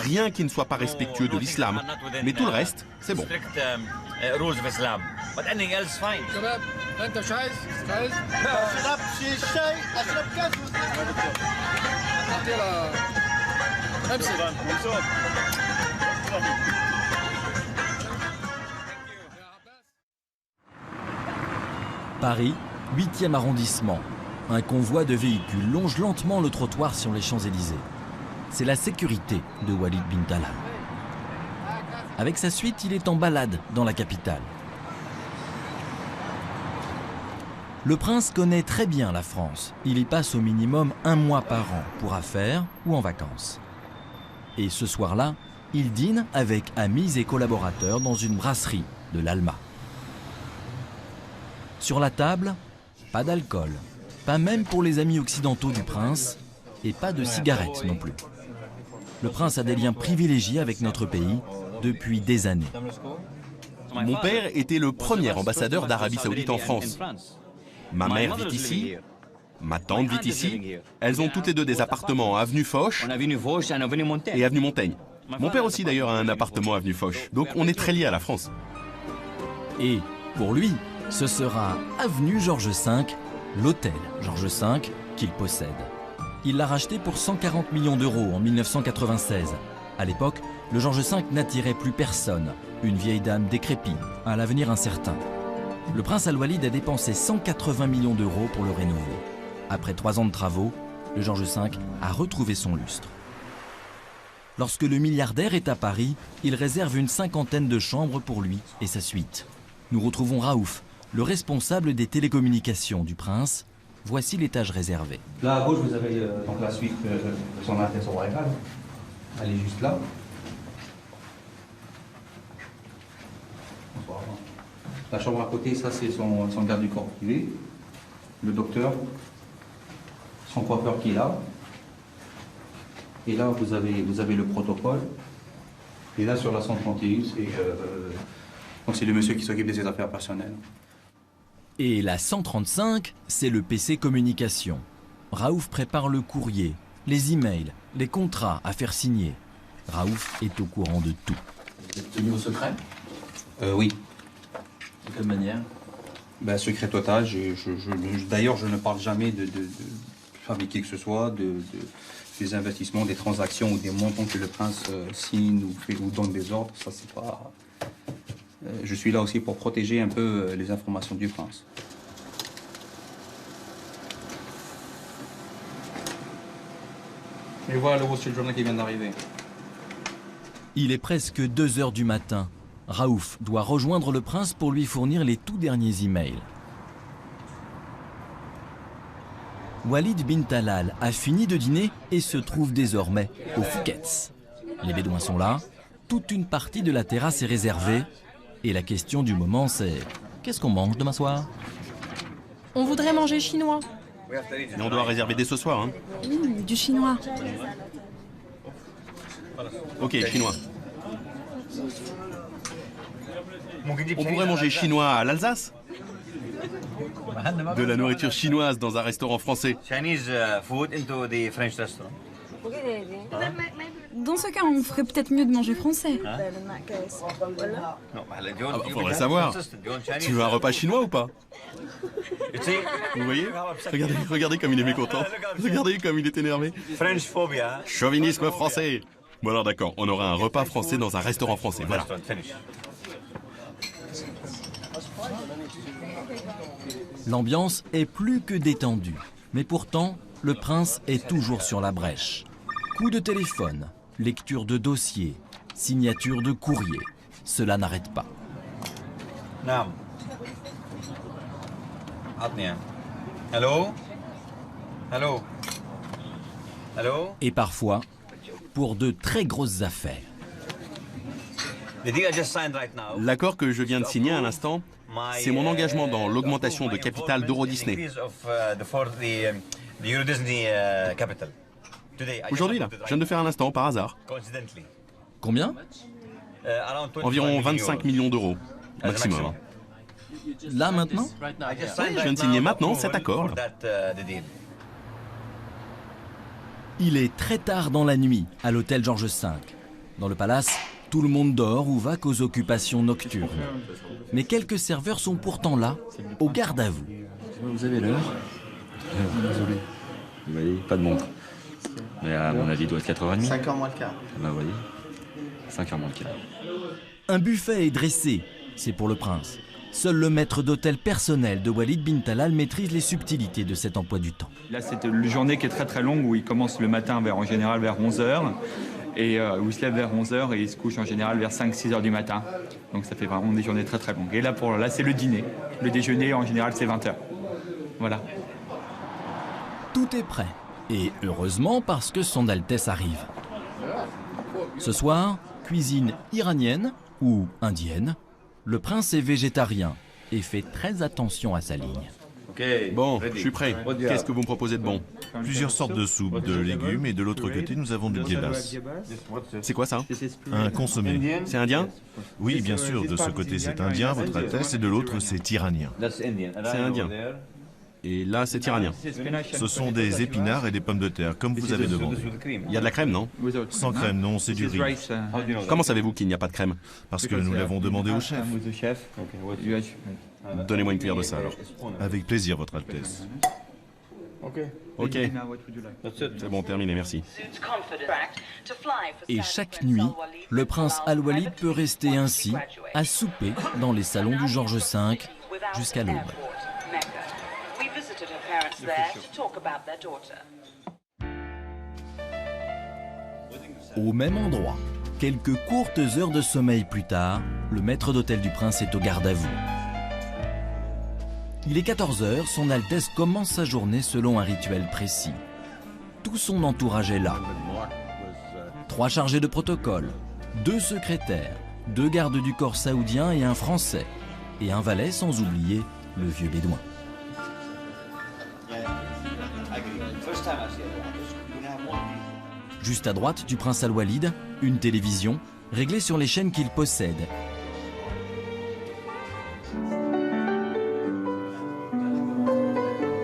Rien qui ne soit pas respectueux de l'islam. Mais tout le reste, c'est bon. Paris, 8e arrondissement. Un convoi de véhicules longe lentement le trottoir sur les Champs-Élysées. C'est la sécurité de Walid bin Talal. Avec sa suite, il est en balade dans la capitale. Le prince connaît très bien la France. Il y passe au minimum 1 mois par an pour affaires ou en vacances. Et ce soir-là, il dîne avec amis et collaborateurs dans une brasserie de l'Alma. Sur la table, pas d'alcool, pas même pour les amis occidentaux du prince, et pas de cigarettes non plus. Le prince a des liens privilégiés avec notre pays depuis des années. Mon père était le premier ambassadeur d'Arabie Saoudite en France. Ma mère vit ici, ma tante vit ici. Elles ont toutes les deux des appartements à avenue Foch et avenue Montaigne. Mon père aussi d'ailleurs a un appartement à avenue Foch. Donc on est très liés à la France. Et pour lui, ce sera avenue Georges V, l'hôtel Georges V qu'il possède. Il l'a racheté pour 140 millions d'euros en 1996. À l'époque, le Georges V n'attirait plus personne. Une vieille dame décrépite, à l'avenir incertain. Le prince Al-Walid a dépensé 180 millions d'euros pour le rénover. Après 3 ans de travaux, le Georges V a retrouvé son lustre. Lorsque le milliardaire est à Paris, il réserve une 50aine de chambres pour lui et sa suite. Nous retrouvons Raouf, le responsable des télécommunications du prince. Voici l'étage réservé. Là à gauche, vous avez donc la suite de son Altesse Royale. Elle est juste là. La chambre à côté, ça c'est son garde du corps privé, le docteur, son coiffeur qui est là. Et là, vous avez le protocole. Et là, sur la 131, c'est le monsieur qui s'occupe de ses affaires personnelles. Et la 135, c'est le PC communication. Raouf prépare le courrier, les emails, les contrats à faire signer. Raouf est au courant de tout. Vous êtes tenu au secret ? Oui. De quelle manière ? Secret total. D'ailleurs, je ne parle jamais de fabriquer que ce soit, des investissements, des transactions ou des montants que le prince signe ou donne des ordres. Ça, c'est pas... je suis là aussi pour protéger un peu les informations du prince. Et voilà le Wall Street Journal qui vient d'arriver. Il est presque 2 h du matin. Raouf doit rejoindre le prince pour lui fournir les tout derniers emails. Walid bin Talal a fini de dîner et se trouve désormais au Fouquet's. Les Bédouins sont là, toute une partie de la terrasse est réservée. Et la question du moment, c'est qu'est-ce qu'on mange demain soir? On voudrait manger chinois. Et on doit réserver dès ce soir, hein? Du chinois. Ok, chinois. On pourrait manger chinois à l'Alsace? De la nourriture chinoise dans un restaurant français. Dans ce cas, on ferait peut-être mieux de manger français. Faudrait savoir. Tu veux un repas chinois ou pas? Vous voyez? Regardez comme il est mécontent. Regardez comme il est énervé. Chauvinisme français. Bon alors d'accord, on aura un repas français dans un restaurant français, voilà. L'ambiance est plus que détendue. Mais pourtant, le prince est toujours sur la brèche. Coup de téléphone, lecture de dossier, signature de courrier. Cela n'arrête pas. Allô? Allô? Allô? Et parfois, pour de très grosses affaires. L'accord que je viens de signer à l'instant, c'est mon engagement dans l'augmentation de capital d'Euro Disney. Aujourd'hui, là, je viens de le faire à l'instant, par hasard. Combien? Environ 25 millions d'euros, maximum. Hein. Là, maintenant? Oui, je viens de signer maintenant cet accord. Là. Il est très tard dans la nuit, à l'hôtel Georges V. Dans le palace, tout le monde dort ou va qu'aux occupations nocturnes. Mais quelques serveurs sont pourtant là, au garde à vous. Vous avez l'heure? Désolé. Vous voyez, pas de montre. Mais à mon avis, il doit être 4h30. 5h moins le quart. Bah, vous voyez, 5h moins le quart. Un buffet est dressé, c'est pour le prince. Seul le maître d'hôtel personnel de Walid bin Talal maîtrise les subtilités de cet emploi du temps. Là, c'est une journée qui est très très longue où il commence le matin en général vers 11h et où il se lève vers 11h et il se couche en général vers 5-6 h du matin. Donc ça fait vraiment des journées très très longues. Et là, c'est le dîner. Le déjeuner, en général, c'est 20h. Voilà. Tout est prêt. Et heureusement parce que son Altesse arrive. Ce soir, cuisine iranienne ou indienne. Le prince est végétarien et fait très attention à sa ligne. Bon, je suis prêt. Qu'est-ce que vous me proposez de bon? Plusieurs sortes de soupes, de légumes, et de l'autre côté, nous avons du guébas. C'est quoi ça? Un consommé. C'est indien? Oui, bien sûr. De ce côté, c'est indien, votre Altesse, et de l'autre, c'est iranien. C'est indien. Et là, c'est iranien. Ce sont des épinards et des pommes de terre, comme vous avez demandé. Il y a de la crème, non? Sans crème, non, c'est du riz. Comment savez-vous qu'il n'y a pas de crème? Parce que nous l'avons demandé au chef. Donnez-moi une cuillère de ça, alors. Avec plaisir, votre Altesse. Ok. C'est bon, terminé, merci. Et chaque nuit, le prince Al-Walid peut rester ainsi, à souper dans les salons du Georges V, jusqu'à l'aube. Au même endroit, quelques courtes heures de sommeil plus tard, le maître d'hôtel du prince est au garde à vous. Il est 14 h, son Altesse commence sa journée selon un rituel précis. Tout son entourage est là. 3 chargés de protocole, 2 secrétaires, 2 gardes du corps saoudiens et un Français, et un valet sans oublier le vieux bédouin. Juste à droite du prince Al-Walid, une télévision réglée sur les chaînes qu'il possède.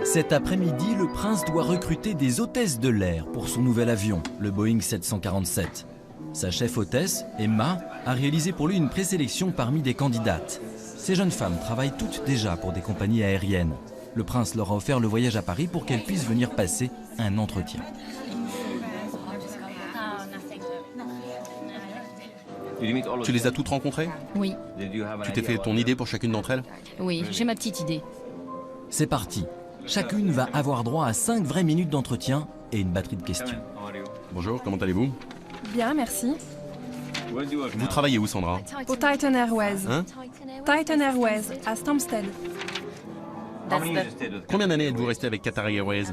Cet après-midi, le prince doit recruter des hôtesses de l'air pour son nouvel avion, le Boeing 747. Sa chef hôtesse, Emma, a réalisé pour lui une présélection parmi des candidates. Ces jeunes femmes travaillent toutes déjà pour des compagnies aériennes. Le prince leur a offert le voyage à Paris pour qu'elles puissent venir passer un entretien. Tu les as toutes rencontrées? Oui. Tu t'es fait ton idée pour chacune d'entre elles? Oui, j'ai ma petite idée. C'est parti. Chacune va avoir droit à 5 vraies minutes d'entretien et une batterie de questions. Bonjour, comment allez-vous? Bien, merci. Vous travaillez où, Sandra? Au Titan Airways. Hein? Titan Airways, à Stansted. Combien d'années êtes-vous resté avec Qatar Airways?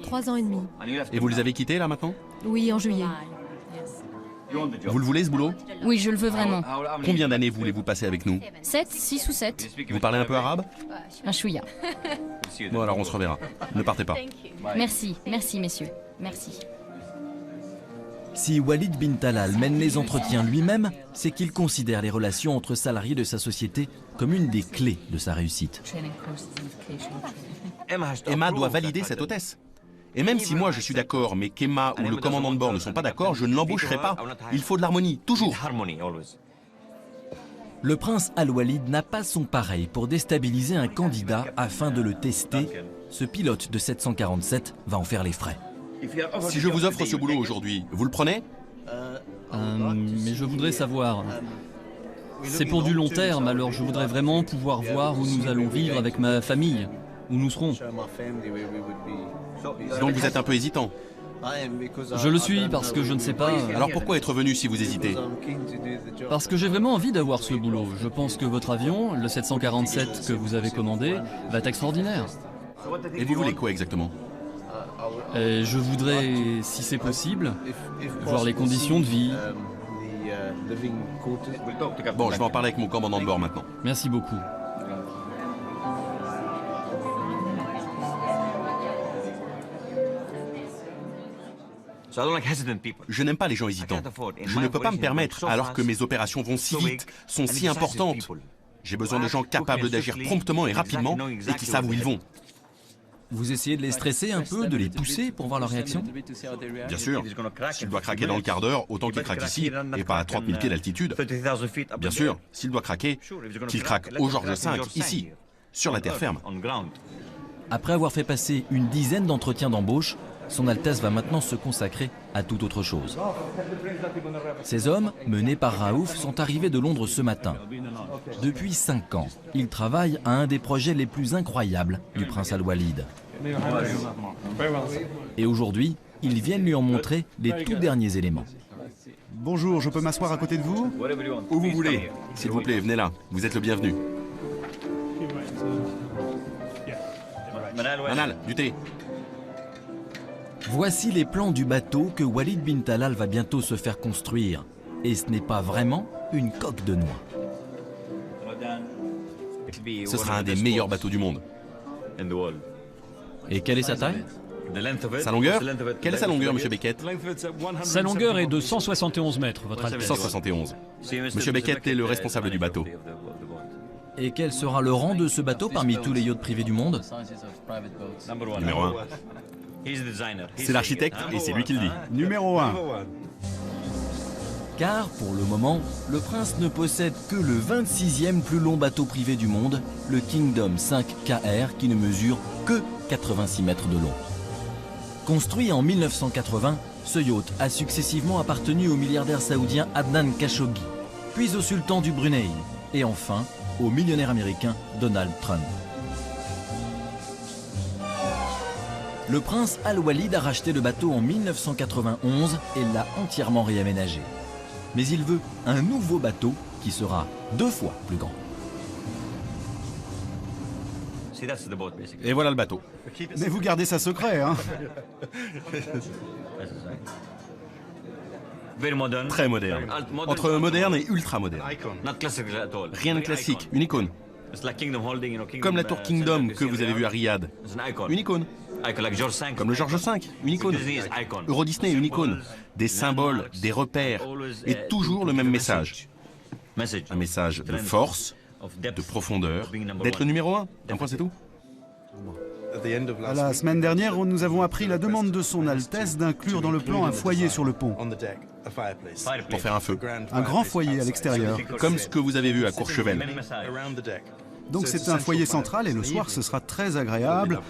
3 ans et demi. Et vous les avez quittés, là, maintenant? Oui, en juillet. Vous le voulez, ce boulot? Oui, je le veux vraiment. Combien d'années voulez-vous passer avec nous? 7, 6 ou 7. Vous parlez un peu arabe? Un chouïa. Bon, alors on se reverra. Ne partez pas. Merci, merci messieurs. Merci. Si Walid bin Talal mène les entretiens lui-même, c'est qu'il considère les relations entre salariés de sa société comme une des clés de sa réussite. Emma doit valider cette hôtesse. Et même si moi je suis d'accord, mais qu'Emma ou le commandant de bord ne sont pas d'accord, je ne l'embaucherai pas. Il faut de l'harmonie, toujours. Le prince Al-Walid n'a pas son pareil pour déstabiliser un candidat afin de le tester. Ce pilote de 747 va en faire les frais. Si je vous offre ce boulot aujourd'hui, vous le prenez? Mais je voudrais savoir. C'est pour du long terme, alors je voudrais vraiment pouvoir voir où nous allons vivre avec ma famille, où nous serons. Donc vous êtes un peu hésitant? Je le suis parce que je ne sais pas... Alors pourquoi être venu si vous hésitez? Parce que j'ai vraiment envie d'avoir ce boulot. Je pense que votre avion, le 747 que vous avez commandé, va être extraordinaire. Et vous voulez quoi exactement? Et je voudrais, si c'est possible, voir les conditions de vie. Bon, je vais en parler avec mon commandant de bord maintenant. Merci beaucoup. Je n'aime pas les gens hésitants. Je ne peux pas me permettre, alors que mes opérations vont si vite, sont si importantes. J'ai besoin de gens capables d'agir promptement et rapidement et qui savent où ils vont. Vous essayez de les stresser un peu, de les pousser pour voir leur réaction? Bien sûr. S'il doit craquer dans le quart d'heure, autant qu'il craque ici, et pas à 30 000 pieds d'altitude. Bien sûr. S'il doit craquer, qu'il craque au George V, ici, sur la terre ferme. Après avoir fait passer une dizaine d'entretiens d'embauche, Son Altesse va maintenant se consacrer à toute autre chose. Ces hommes, menés par Raouf, sont arrivés de Londres ce matin. Depuis 5 ans, ils travaillent à un des projets les plus incroyables du prince Al-Walid. Et aujourd'hui, ils viennent lui en montrer les tout derniers éléments. Bonjour, je peux m'asseoir à côté de vous? Où vous voulez. S'il vous plaît, venez là. Vous êtes le bienvenu. Manal, du thé. Voici les plans du bateau que Walid bin Talal va bientôt se faire construire. Et ce n'est pas vraiment une coque de noix. Ce sera un des meilleurs bateaux du monde. Et quelle est sa taille? Sa longueur? Quelle est sa longueur, monsieur Beckett? Sa longueur est de 171 mètres, votre Altesse. 171. Monsieur Beckett est le responsable du bateau. Et quel sera le rang de ce bateau parmi tous les yachts privés du monde? Numéro 1. C'est l'architecte et c'est lui qui le dit. Numéro 1. Car, pour le moment, le prince ne possède que le 26e plus long bateau privé du monde, le Kingdom 5 KR, qui ne mesure que 86 mètres de long. Construit en 1980, ce yacht a successivement appartenu au milliardaire saoudien Adnan Khashoggi, puis au sultan du Brunei, et enfin au millionnaire américain Donald Trump. Le prince Al-Walid a racheté le bateau en 1991 et l'a entièrement réaménagé. Mais il veut un nouveau bateau qui sera 2 fois plus grand. Et voilà le bateau. Mais vous gardez ça secret, hein? Très moderne. Entre moderne et ultra moderne. Rien de classique, une icône. Comme la tour Kingdom que vous avez vue à Riyad. Une icône. Comme le George V, une icône. Euro Disney, une icône. Des symboles, des repères, et toujours le même message. Un message de force, de profondeur, d'être le numéro 1. Un point, c'est tout. À la semaine dernière, nous avons appris la demande de Son Altesse d'inclure dans le plan un foyer sur le pont. Pour faire un feu. Un grand foyer à l'extérieur. Comme ce que vous avez vu à Courchevel. Donc c'est un foyer central et le soir ce sera très agréable,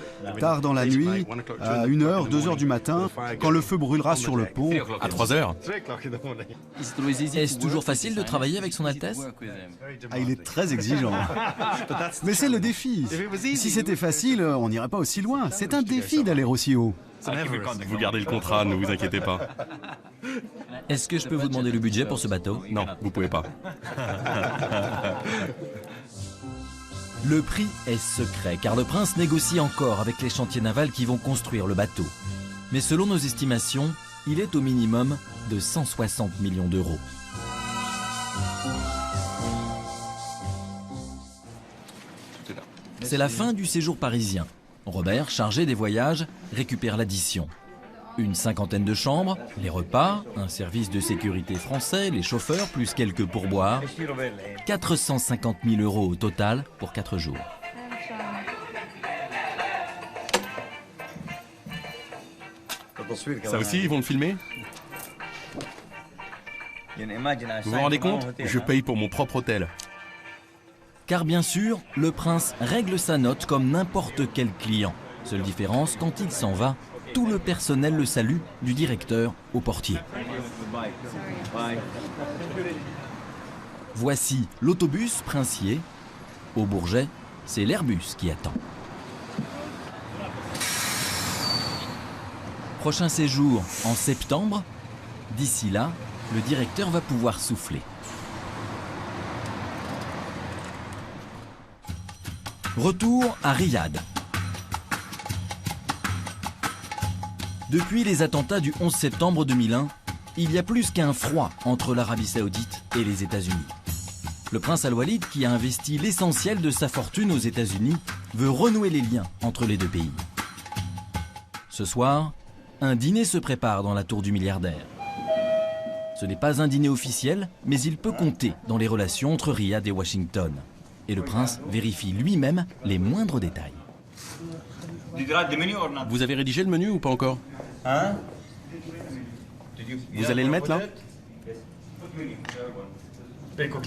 tard dans la nuit, à 1h, 2h du matin, quand le feu brûlera sur le pont. À 3h. Est-ce toujours facile de travailler avec Son Altesse? Ah, il est très exigeant. Mais c'est le défi. Si c'était facile, on n'irait pas aussi loin. C'est un défi d'aller aussi haut. Vous gardez le contrat, ne vous inquiétez pas. Est-ce que je peux vous demander le budget pour ce bateau? Non, vous pouvez pas. Le prix est secret car le prince négocie encore avec les chantiers navals qui vont construire le bateau. Mais selon nos estimations, il est au minimum de 160 millions d'euros. C'est la fin du séjour parisien. Robert, chargé des voyages, récupère l'addition. Une 50aine de chambres, les repas, un service de sécurité français, les chauffeurs, plus quelques pourboires. 450 000 euros au total pour 4 jours. Ça aussi, ils vont le filmer? Vous vous rendez compte? Je paye pour mon propre hôtel. Car bien sûr, le prince règle sa note comme n'importe quel client. Seule différence, quand il s'en va, tout le personnel le salue, du directeur au portier. Voici l'autobus princier. Au Bourget, c'est l'Airbus qui attend. Prochain séjour en septembre. D'ici là, le directeur va pouvoir souffler. Retour à Riyad. Depuis les attentats du 11 septembre 2001, il y a plus qu'un froid entre l'Arabie Saoudite et les États-Unis. Le prince Al-Walid, qui a investi l'essentiel de sa fortune aux États-Unis, veut renouer les liens entre les deux pays. Ce soir, un dîner se prépare dans la tour du milliardaire. Ce n'est pas un dîner officiel, mais il peut compter dans les relations entre Riyad et Washington. Et le prince vérifie lui-même les moindres détails. Vous avez rédigé le menu ou pas encore? Vous allez le mettre là?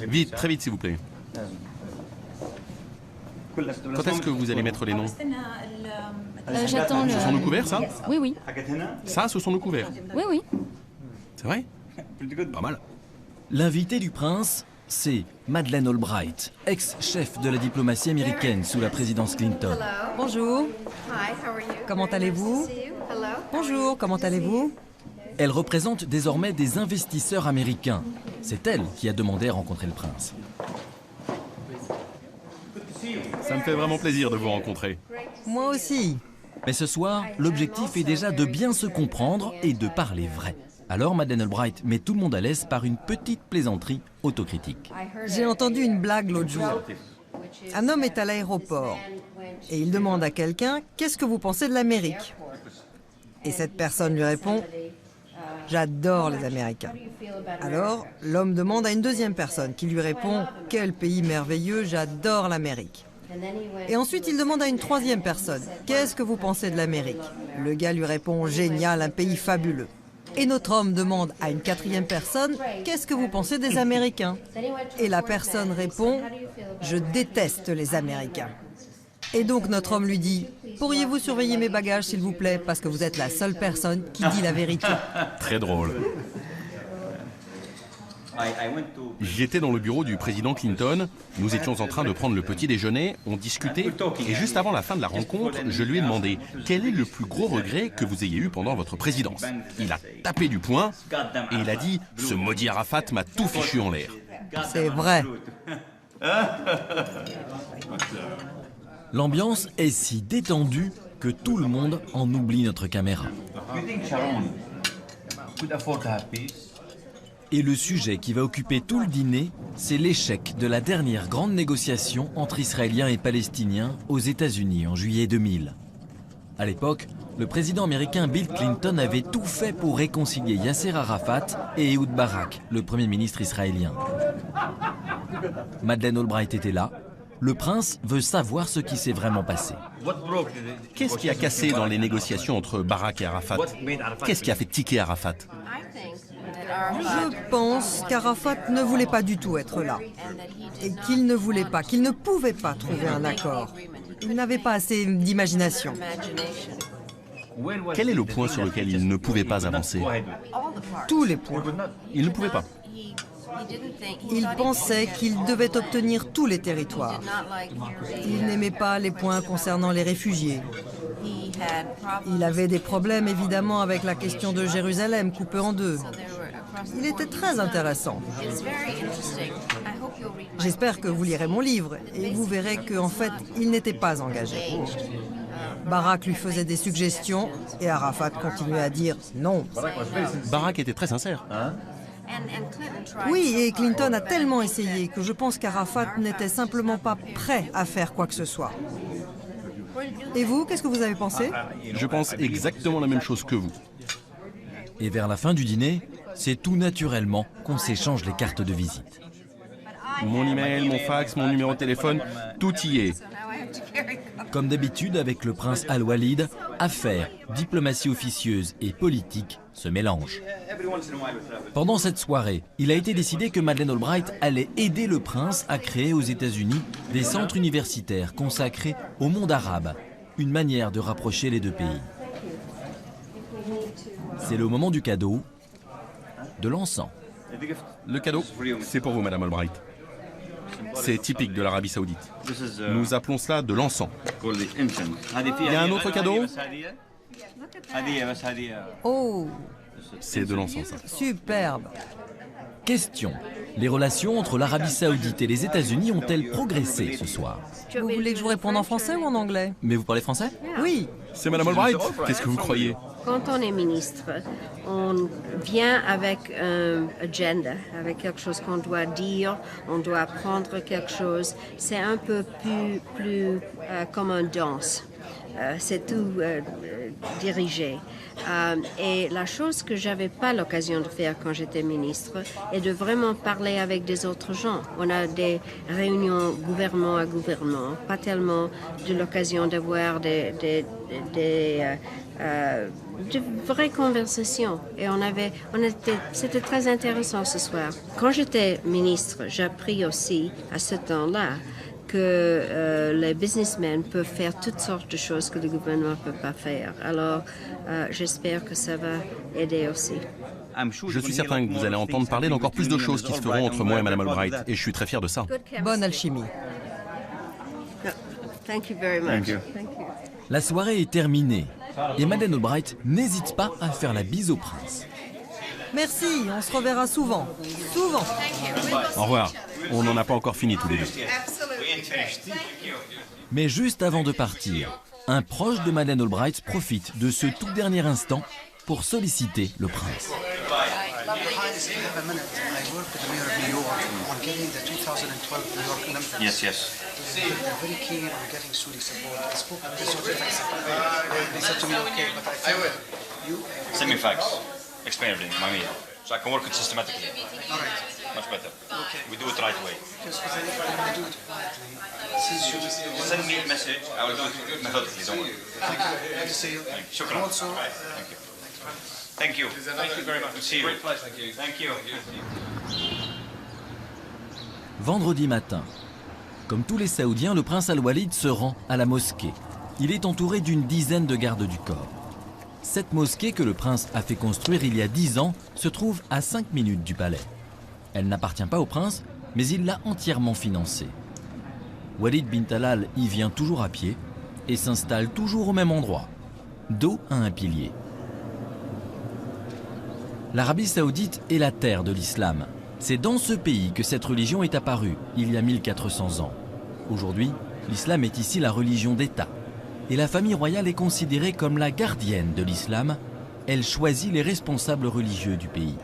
Vite, très vite s'il vous plaît. Quand est-ce que vous allez mettre les noms? J'attends le... Ce sont nos couverts, ça? Oui, oui. Ça, ce sont nos couverts? Oui, oui. C'est vrai? Pas mal. L'invité du prince, c'est Madeleine Albright, ex-chef de la diplomatie américaine sous la présidence Clinton. Bonjour. Comment allez-vous? Bonjour, comment allez-vous? Elle représente désormais des investisseurs américains. C'est elle qui a demandé à rencontrer le prince. Ça me fait vraiment plaisir de vous rencontrer. Moi aussi. Mais ce soir, l'objectif est déjà de bien se comprendre et de parler vrai. Alors Madeleine Albright met tout le monde à l'aise par une petite plaisanterie autocritique. J'ai entendu une blague l'autre jour. Un homme est à l'aéroport et il demande à quelqu'un « Qu'est-ce que vous pensez de l'Amérique ?» Et cette personne lui répond « J'adore les Américains. » Alors l'homme demande à une deuxième personne qui lui répond « Quel pays merveilleux, j'adore l'Amérique. » Et ensuite il demande à une troisième personne « Qu'est-ce que vous pensez de l'Amérique ?» Le gars lui répond « Génial, un pays fabuleux. » Et notre homme demande à une quatrième personne « Qu'est-ce que vous pensez des Américains ?» Et la personne répond « Je déteste les Américains. » Et donc notre homme lui dit « Pourriez-vous surveiller mes bagages s'il vous plaît, parce que vous êtes la seule personne qui dit la vérité. » Très drôle. J'étais dans le bureau du président Clinton, nous étions en train de prendre le petit déjeuner, on discutait, et juste avant la fin de la rencontre, je lui ai demandé « Quel est le plus gros regret que vous ayez eu pendant votre présidence ?» Il a tapé du poing, et il a dit « Ce maudit Arafat m'a tout fichu en l'air. » C'est vrai. L'ambiance est si détendue que tout le monde en oublie notre caméra. Et le sujet qui va occuper tout le dîner, c'est l'échec de la dernière grande négociation entre Israéliens et Palestiniens aux États-Unis en juillet 2000. À l'époque, le président américain Bill Clinton avait tout fait pour réconcilier Yasser Arafat et Ehud Barak, le premier ministre israélien. Madeleine Albright était là. Le prince veut savoir ce qui s'est vraiment passé. Qu'est-ce qui a cassé dans les négociations entre Barak et Arafat? Qu'est-ce qui a fait tiquer Arafat? Je pense qu'Arafat ne voulait pas du tout être là. Et qu'il ne voulait pas, qu'il ne pouvait pas trouver un accord. Il n'avait pas assez d'imagination. Quel est le point sur lequel il ne pouvait pas avancer? Tous les points. Il ne pouvait pas. Il pensait qu'il devait obtenir tous les territoires. Il n'aimait pas les points concernant les réfugiés. Il avait des problèmes évidemment avec la question de Jérusalem coupée en deux. Il était très intéressant. J'espère que vous lirez mon livre et vous verrez qu'en fait, il n'était pas engagé. Barak lui faisait des suggestions et Arafat continuait à dire non. Barak était très sincère. Oui, et Clinton a tellement essayé que je pense qu'Arafat n'était simplement pas prêt à faire quoi que ce soit. Et vous, qu'est-ce que vous avez pensé? Je pense exactement la même chose que vous. Et vers la fin du dîner, c'est tout naturellement qu'on s'échange les cartes de visite. Mon email, mon fax, mon numéro de téléphone, tout y est. Comme d'habitude avec le prince Al-Walid, affaires, diplomatie officieuse et politique se mélangent. Pendant cette soirée, il a été décidé que Madeleine Albright allait aider le prince à créer aux États-Unis des centres universitaires consacrés au monde arabe, une manière de rapprocher les deux pays. C'est le moment du cadeau, de l'encens. Le cadeau, c'est pour vous, Madame Albright. C'est typique de l'Arabie Saoudite. Nous appelons cela de l'encens. Il y a un autre cadeau? Oh, C'est de l'encens, ça. Superbe. Question. Les relations entre l'Arabie Saoudite et les États-Unis ont-elles progressé ce soir? Vous voulez que je vous réponde en français ou en anglais? Mais vous parlez français? Oui. C'est Madame Albright? Qu'est-ce que vous croyez? quand on est ministre, on vient avec un agenda, avec quelque chose qu'on doit dire, on doit apprendre quelque chose. C'est un peu plus comme une danse. C'est tout dirigé. Et la chose que j'avais pas l'occasion de faire quand j'étais ministre est de vraiment parler avec des autres gens. On a des réunions gouvernement à gouvernement, pas tellement de l'occasion d'avoir de vraies conversations. Et c'était très intéressant ce soir. Quand j'étais ministre, j'ai appris aussi à ce temps-là que les businessmen peuvent faire toutes sortes de choses que le gouvernement ne peut pas faire. Alors, j'espère que ça va aider aussi. Je suis certain que vous allez entendre parler d'encore plus de choses qui se feront entre moi et Mme Albright, et je suis très fier de ça. Bonne alchimie. Thank you very much. Thank you. La soirée est terminée, et Madeleine Albright n'hésite pas à faire la bise au prince. Merci, on se reverra souvent. Souvent. Au revoir. On n'en a pas encore fini tous les deux. Mais juste avant de partir, un proche de Madeleine Albright profite de ce tout dernier instant pour solliciter le prince. Yes, yes. Send me facts. Explain everything, Mami. So I can work it systematically. All right. Much better. Okay. We do it right way. Send me a message. I will do it methodically. Don't worry. Thank you. See you. Shukran. Thank you. Thank you. Thank you very much. We'll see you. Great place. Thank you. Vendredi matin, comme tous les Saoudiens, le prince Al-Walid se rend à la mosquée. Il est entouré d'une dizaine de gardes du corps. Cette mosquée que le prince a fait construire il y a 10 ans se trouve à 5 minutes du palais. Elle n'appartient pas au prince, mais il l'a entièrement financée. Walid bin Talal y vient toujours à pied et s'installe toujours au même endroit, dos à un pilier. L'Arabie saoudite est la terre de l'islam. C'est dans ce pays que cette religion est apparue, il y a 1400 ans. Aujourd'hui, l'islam est ici la religion d'État. Et la famille royale est considérée comme la gardienne de l'islam. Elle choisit les responsables religieux du pays.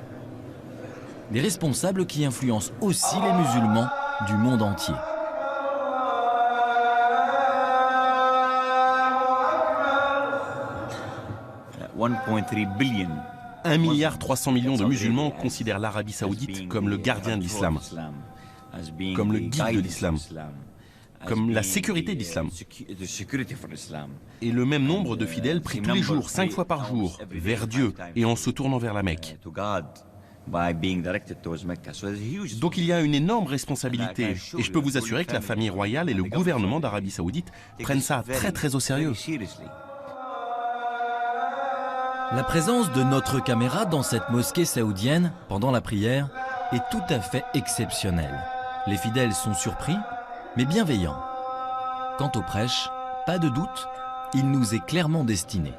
Des responsables qui influencent aussi les musulmans du monde entier. $1.3 milliard de musulmans considèrent l'Arabie saoudite comme le gardien de l'islam, comme le guide de l'islam, comme la sécurité de l'islam. Et le même nombre de fidèles prient tous les jours, 5 fois par jour, vers Dieu et en se tournant vers la Mecque. Donc il y a une énorme responsabilité et je peux vous assurer que la famille royale et le gouvernement d'Arabie saoudite prennent ça très très au sérieux. La présence de notre caméra dans cette mosquée saoudienne pendant la prière est tout à fait exceptionnelle. Les fidèles sont surpris, mais bienveillants. Quant au prêche, pas de doute, il nous est clairement destiné.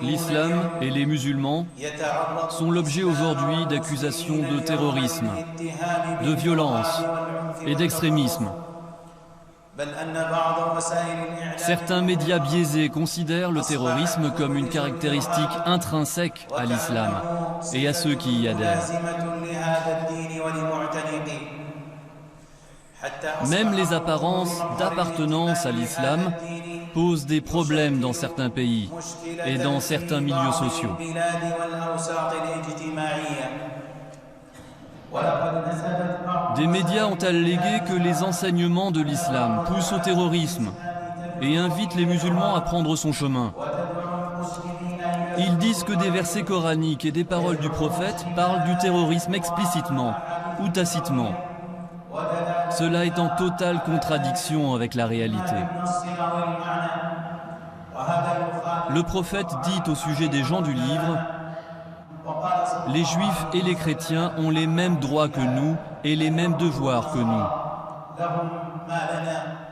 L'islam et les musulmans sont l'objet aujourd'hui d'accusations de terrorisme, de violence et d'extrémisme. Certains médias biaisés considèrent le terrorisme comme une caractéristique intrinsèque à l'islam et à ceux qui y adhèrent. Même les apparences d'appartenance à l'islam posent des problèmes dans certains pays et dans certains milieux sociaux. Des médias ont allégué que les enseignements de l'islam poussent au terrorisme et invitent les musulmans à prendre son chemin. Ils disent que des versets coraniques et des paroles du prophète parlent du terrorisme explicitement ou tacitement. Cela est en totale contradiction avec la réalité. Le prophète dit au sujet des gens du livre: les juifs et les chrétiens ont les mêmes droits que nous et les mêmes devoirs que nous.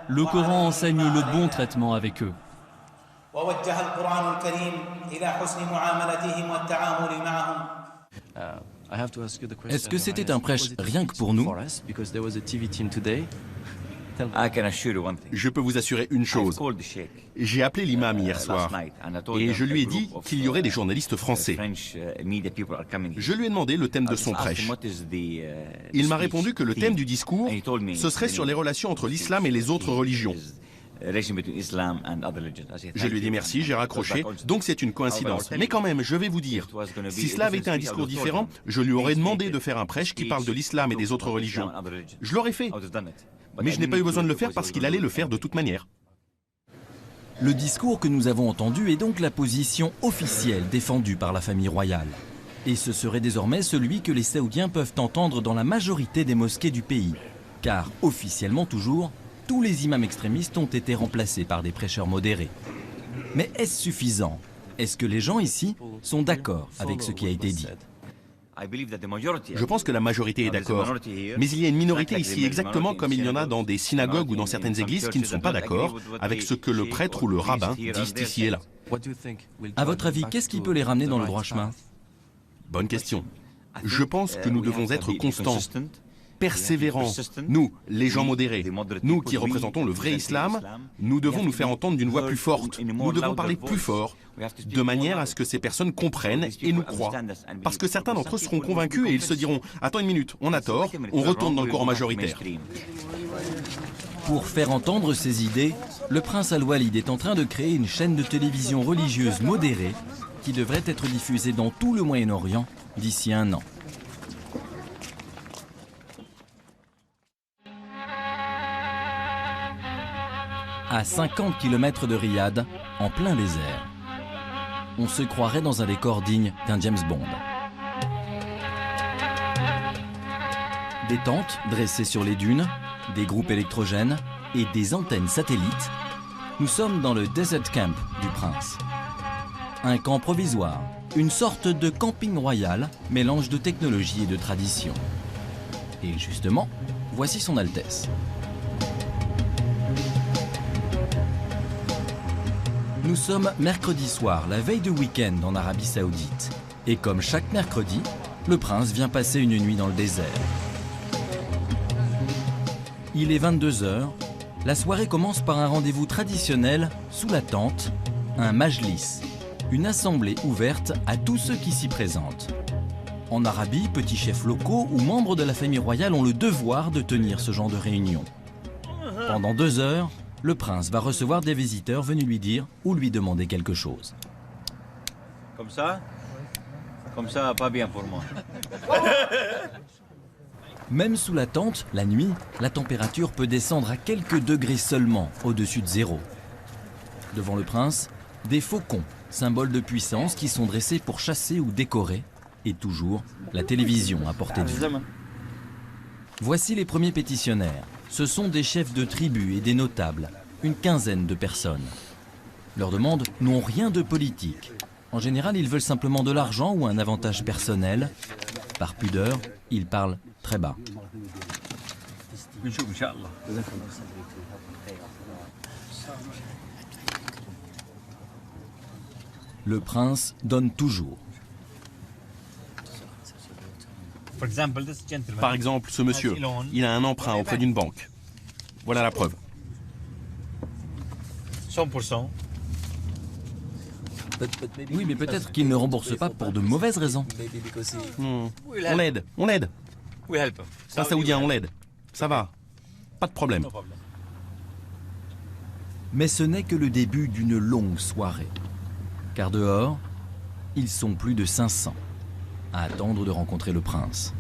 Le Coran enseigne le bon traitement avec eux. Est-ce que c'était un prêche rien que pour nous? Je peux vous assurer une chose. J'ai appelé l'imam hier soir et je lui ai dit qu'il y aurait des journalistes français. Je lui ai demandé le thème de son prêche. Il m'a répondu que le thème du discours, ce serait sur les relations entre l'islam et les autres religions. Je lui ai dit merci, j'ai raccroché, donc c'est une coïncidence. Mais quand même, je vais vous dire, si cela avait été un discours différent, je lui aurais demandé de faire un prêche qui parle de l'islam et des autres religions. Je l'aurais fait. Mais je n'ai pas eu besoin de le faire parce qu'il allait le faire de toute manière. Le discours que nous avons entendu est donc la position officielle défendue par la famille royale. Et ce serait désormais celui que les Saoudiens peuvent entendre dans la majorité des mosquées du pays. Car, officiellement toujours, tous les imams extrémistes ont été remplacés par des prêcheurs modérés. Mais est-ce suffisant? Est-ce que les gens ici sont d'accord avec ce qui a été dit? Je pense que la majorité est d'accord, mais il y a une minorité ici, exactement comme il y en a dans des synagogues ou dans certaines églises qui ne sont pas d'accord avec ce que le prêtre ou le rabbin disent ici et là. À votre avis, qu'est-ce qui peut les ramener dans le droit chemin? Bonne question. Je pense que nous devons être constants, persévérants. Nous, les gens modérés, nous qui représentons le vrai islam, nous devons nous faire entendre d'une voix plus forte. Nous devons parler plus fort, de manière à ce que ces personnes comprennent et nous croient. Parce que certains d'entre eux seront convaincus et ils se diront « Attends une minute, on a tort, on retourne dans le courant majoritaire ». Pour faire entendre ses idées, le prince Al-Walid est en train de créer une chaîne de télévision religieuse modérée qui devrait être diffusée dans tout le Moyen-Orient d'ici 1 an. À 50 km de Riyad, en plein désert, on se croirait dans un décor digne d'un James Bond. Des tentes dressées sur les dunes, des groupes électrogènes et des antennes satellites. Nous sommes dans le Desert Camp du prince. Un camp provisoire, une sorte de camping royal, mélange de technologie et de tradition. Et justement, voici son Altesse. Nous sommes mercredi soir, la veille de week-end en Arabie Saoudite. Et comme chaque mercredi, le prince vient passer une nuit dans le désert. Il est 22 h. La soirée commence par un rendez-vous traditionnel sous la tente, un majlis, une assemblée ouverte à tous ceux qui s'y présentent. En Arabie, petits chefs locaux ou membres de la famille royale ont le devoir de tenir ce genre de réunion. Pendant 2 heures, le prince va recevoir des visiteurs venus lui dire ou lui demander quelque chose. Comme ça, pas bien pour moi. Même sous la tente, la nuit, la température peut descendre à quelques degrés seulement au-dessus de 0. Devant le prince, des faucons, symboles de puissance qui sont dressés pour chasser ou décorer, et toujours la télévision à portée de vue. Voici les premiers pétitionnaires. Ce sont des chefs de tribus et des notables, une quinzaine de personnes. Leurs demandes n'ont rien de politique. En général, ils veulent simplement de l'argent ou un avantage personnel. Par pudeur, ils parlent très bas. Le prince donne toujours. Par exemple, ce monsieur, il a un emprunt auprès d'une banque. Voilà la preuve. 100%. Oui, mais peut-être qu'il ne rembourse pas pour de mauvaises raisons. On l'aide, on l'aide. C'est un Saoudien, on l'aide. Ça va, pas de problème. Mais ce n'est que le début d'une longue soirée. Car dehors, ils sont plus de 500 à attendre de rencontrer le prince.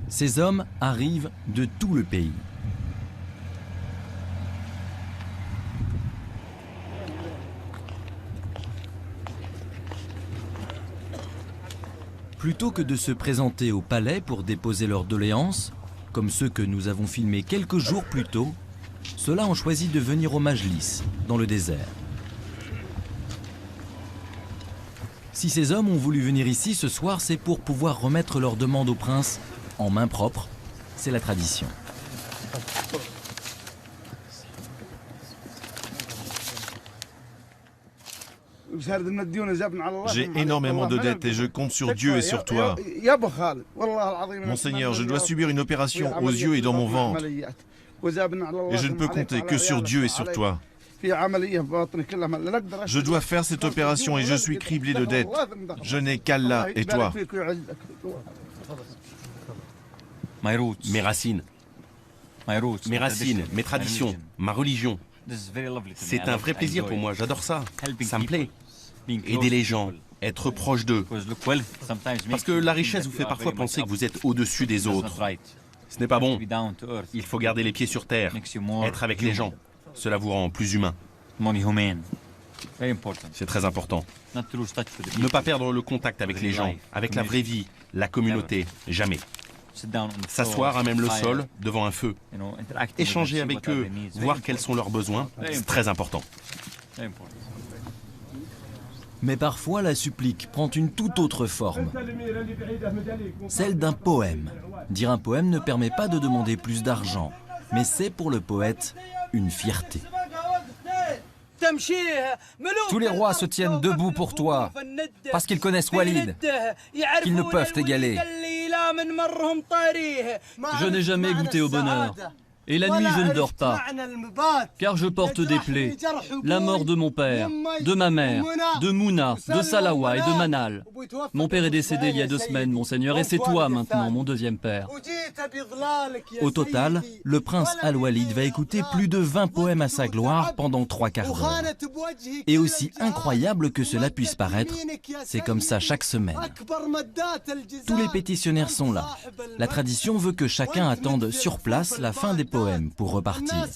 Ces hommes arrivent de tout le pays. Plutôt que de se présenter au palais pour déposer leurs doléances, comme ceux que nous avons filmés quelques jours plus tôt, ceux-là ont choisi de venir au Majlis, dans le désert. Si ces hommes ont voulu venir ici ce soir, c'est pour pouvoir remettre leurs demandes au prince en main propre, c'est la tradition. J'ai énormément de dettes et je compte sur Dieu et sur toi. Monseigneur, je dois subir une opération aux yeux et dans mon ventre. Et je ne peux compter que sur Dieu et sur toi. Je dois faire cette opération et je suis criblé de dettes. Je n'ai qu'Allah et toi. Mes racines, mes traditions, ma religion. C'est un vrai plaisir pour moi, j'adore ça. Ça me plaît. Aider les gens, être proche d'eux. Parce que la richesse vous fait parfois penser que vous êtes au-dessus des autres. Ce n'est pas bon. Il faut garder les pieds sur terre, être avec les gens. Cela vous rend plus humain. C'est très important. Ne pas perdre le contact avec les gens, avec la vraie vie, la communauté, jamais. S'asseoir à même le sol, devant un feu. Échanger avec eux, voir quels sont leurs besoins, c'est très important. Mais parfois, la supplique prend une toute autre forme. Celle d'un poème. Dire un poème ne permet pas de demander plus d'argent, mais c'est pour le poète une fierté. Tous les rois se tiennent debout pour toi, parce qu'ils connaissent Walid, qu'ils ne peuvent t'égaler. Je n'ai jamais goûté au bonheur. Et la nuit, je ne dors pas, car je porte des plaies. La mort de mon père, de ma mère, de Mouna, de Salawa et de Manal. Mon père est décédé il y a 2 semaines, monseigneur, et c'est toi maintenant, mon deuxième père. Au total, le prince Al-Walid va écouter plus de 20 poèmes à sa gloire pendant 3 quarts d'heure. Et aussi incroyable que cela puisse paraître, c'est comme ça chaque semaine. Tous les pétitionnaires sont là. La tradition veut que chacun attende sur place la fin des poèmes pour repartir.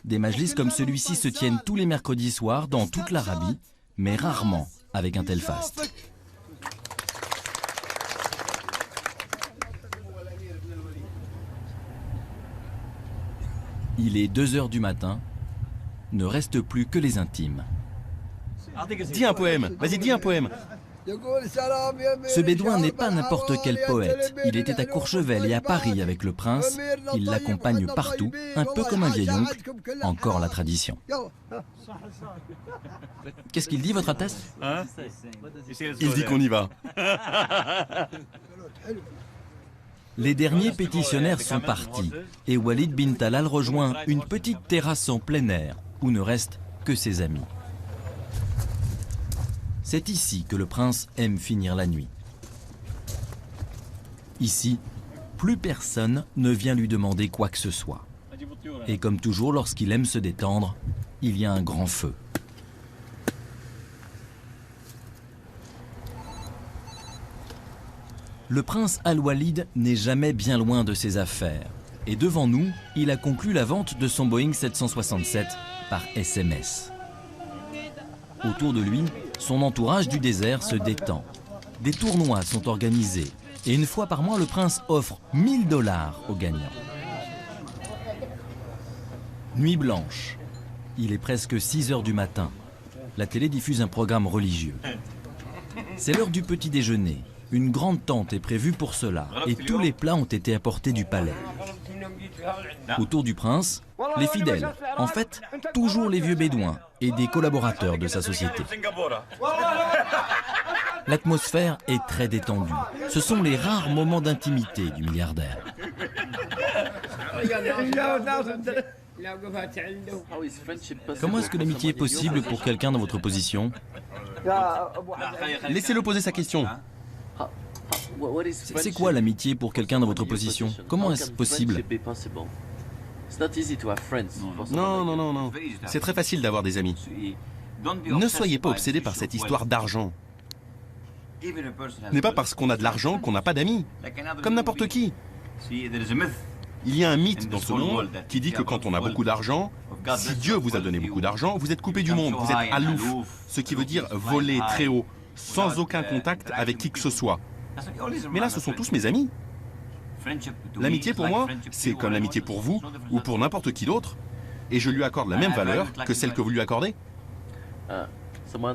Des majlis comme celui-ci se tiennent tous les mercredis soirs dans toute l'Arabie, mais rarement avec un tel faste. Il est 2 heures du matin, ne reste plus que les intimes. Dis un poème, vas-y, dis un poème. Ce bédouin n'est pas n'importe quel poète. Il était à Courchevel et à Paris avec le prince. Il l'accompagne partout, un peu comme un vieil oncle. Encore la tradition. Qu'est-ce qu'il dit, votre Altesse? Il dit qu'on y va. Les derniers pétitionnaires sont partis et Walid bin Talal rejoint une petite terrasse en plein air où ne restent que ses amis. C'est ici que le prince aime finir la nuit. Ici, plus personne ne vient lui demander quoi que ce soit. Et comme toujours, lorsqu'il aime se détendre, il y a un grand feu. Le prince Al-Walid n'est jamais bien loin de ses affaires. Et devant nous, il a conclu la vente de son Boeing 767 par SMS. Autour de lui, son entourage du désert se détend. Des tournois sont organisés. Et une fois par mois, le prince offre 1000 $ aux gagnants. Nuit blanche. Il est presque 6 heures du matin. La télé diffuse un programme religieux. C'est l'heure du petit déjeuner. Une grande tente est prévue pour cela. Et tous les plats ont été apportés du palais. Autour du prince, les fidèles. En fait, toujours les vieux bédouins et des collaborateurs de sa société. L'atmosphère est très détendue. Ce sont les rares moments d'intimité du milliardaire. Comment est-ce que l'amitié est possible pour quelqu'un dans votre position? Laissez-le poser sa question. C'est quoi l'amitié pour quelqu'un dans votre position? Comment est-ce possible? Non. C'est très facile d'avoir des amis. Ne soyez pas obsédés par cette histoire d'argent. Ce n'est pas parce qu'on a de l'argent qu'on n'a pas d'amis. Comme n'importe qui. Il y a un mythe dans ce monde qui dit que quand on a beaucoup d'argent, si Dieu vous a donné beaucoup d'argent, vous êtes coupé du monde, vous êtes alouf, ce qui veut dire voler très haut, sans aucun contact avec qui que ce soit. Mais là, ce sont tous mes amis. L'amitié pour moi, c'est comme l'amitié pour vous ou pour n'importe qui d'autre. Et je lui accorde la même valeur que celle que vous lui accordez.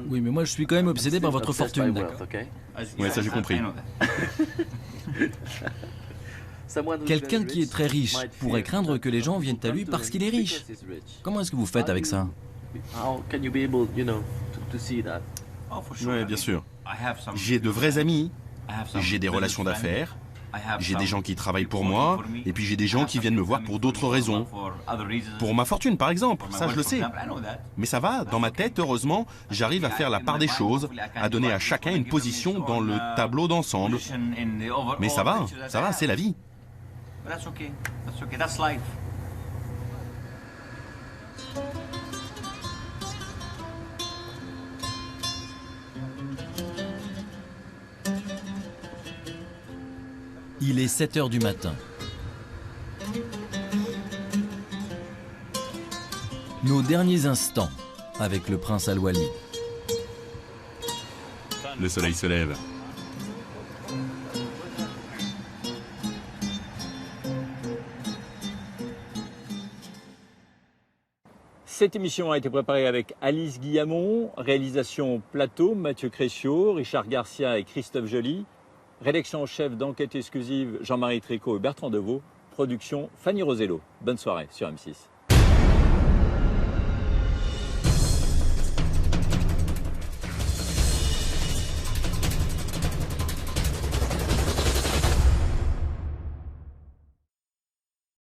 Oui, mais moi je suis quand même obsédé par votre fortune, d'accord? Oui, ça j'ai compris. Quelqu'un qui est très riche pourrait craindre que les gens viennent à lui parce qu'il est riche. Comment est-ce que vous faites avec ça? Oui, bien sûr. J'ai de vrais amis, j'ai des relations d'affaires, j'ai des gens qui travaillent pour moi, et puis j'ai des gens qui viennent me voir pour d'autres raisons. Pour ma fortune, par exemple, ça je le sais. Mais ça va, dans ma tête, heureusement, j'arrive à faire la part des choses, à donner à chacun une position dans le tableau d'ensemble. Mais ça va, c'est la vie. Il est 7 h du matin. Nos derniers instants avec le prince Al-Wali. Le soleil se lève. Cette émission a été préparée avec Alice Guillamon, réalisation plateau, Mathieu Créciot, Richard Garcia et Christophe Joly, rédaction en chef d'Enquête exclusive, Jean-Marie Tricot et Bertrand Deveau, production Fanny Rosello. Bonne soirée sur M6.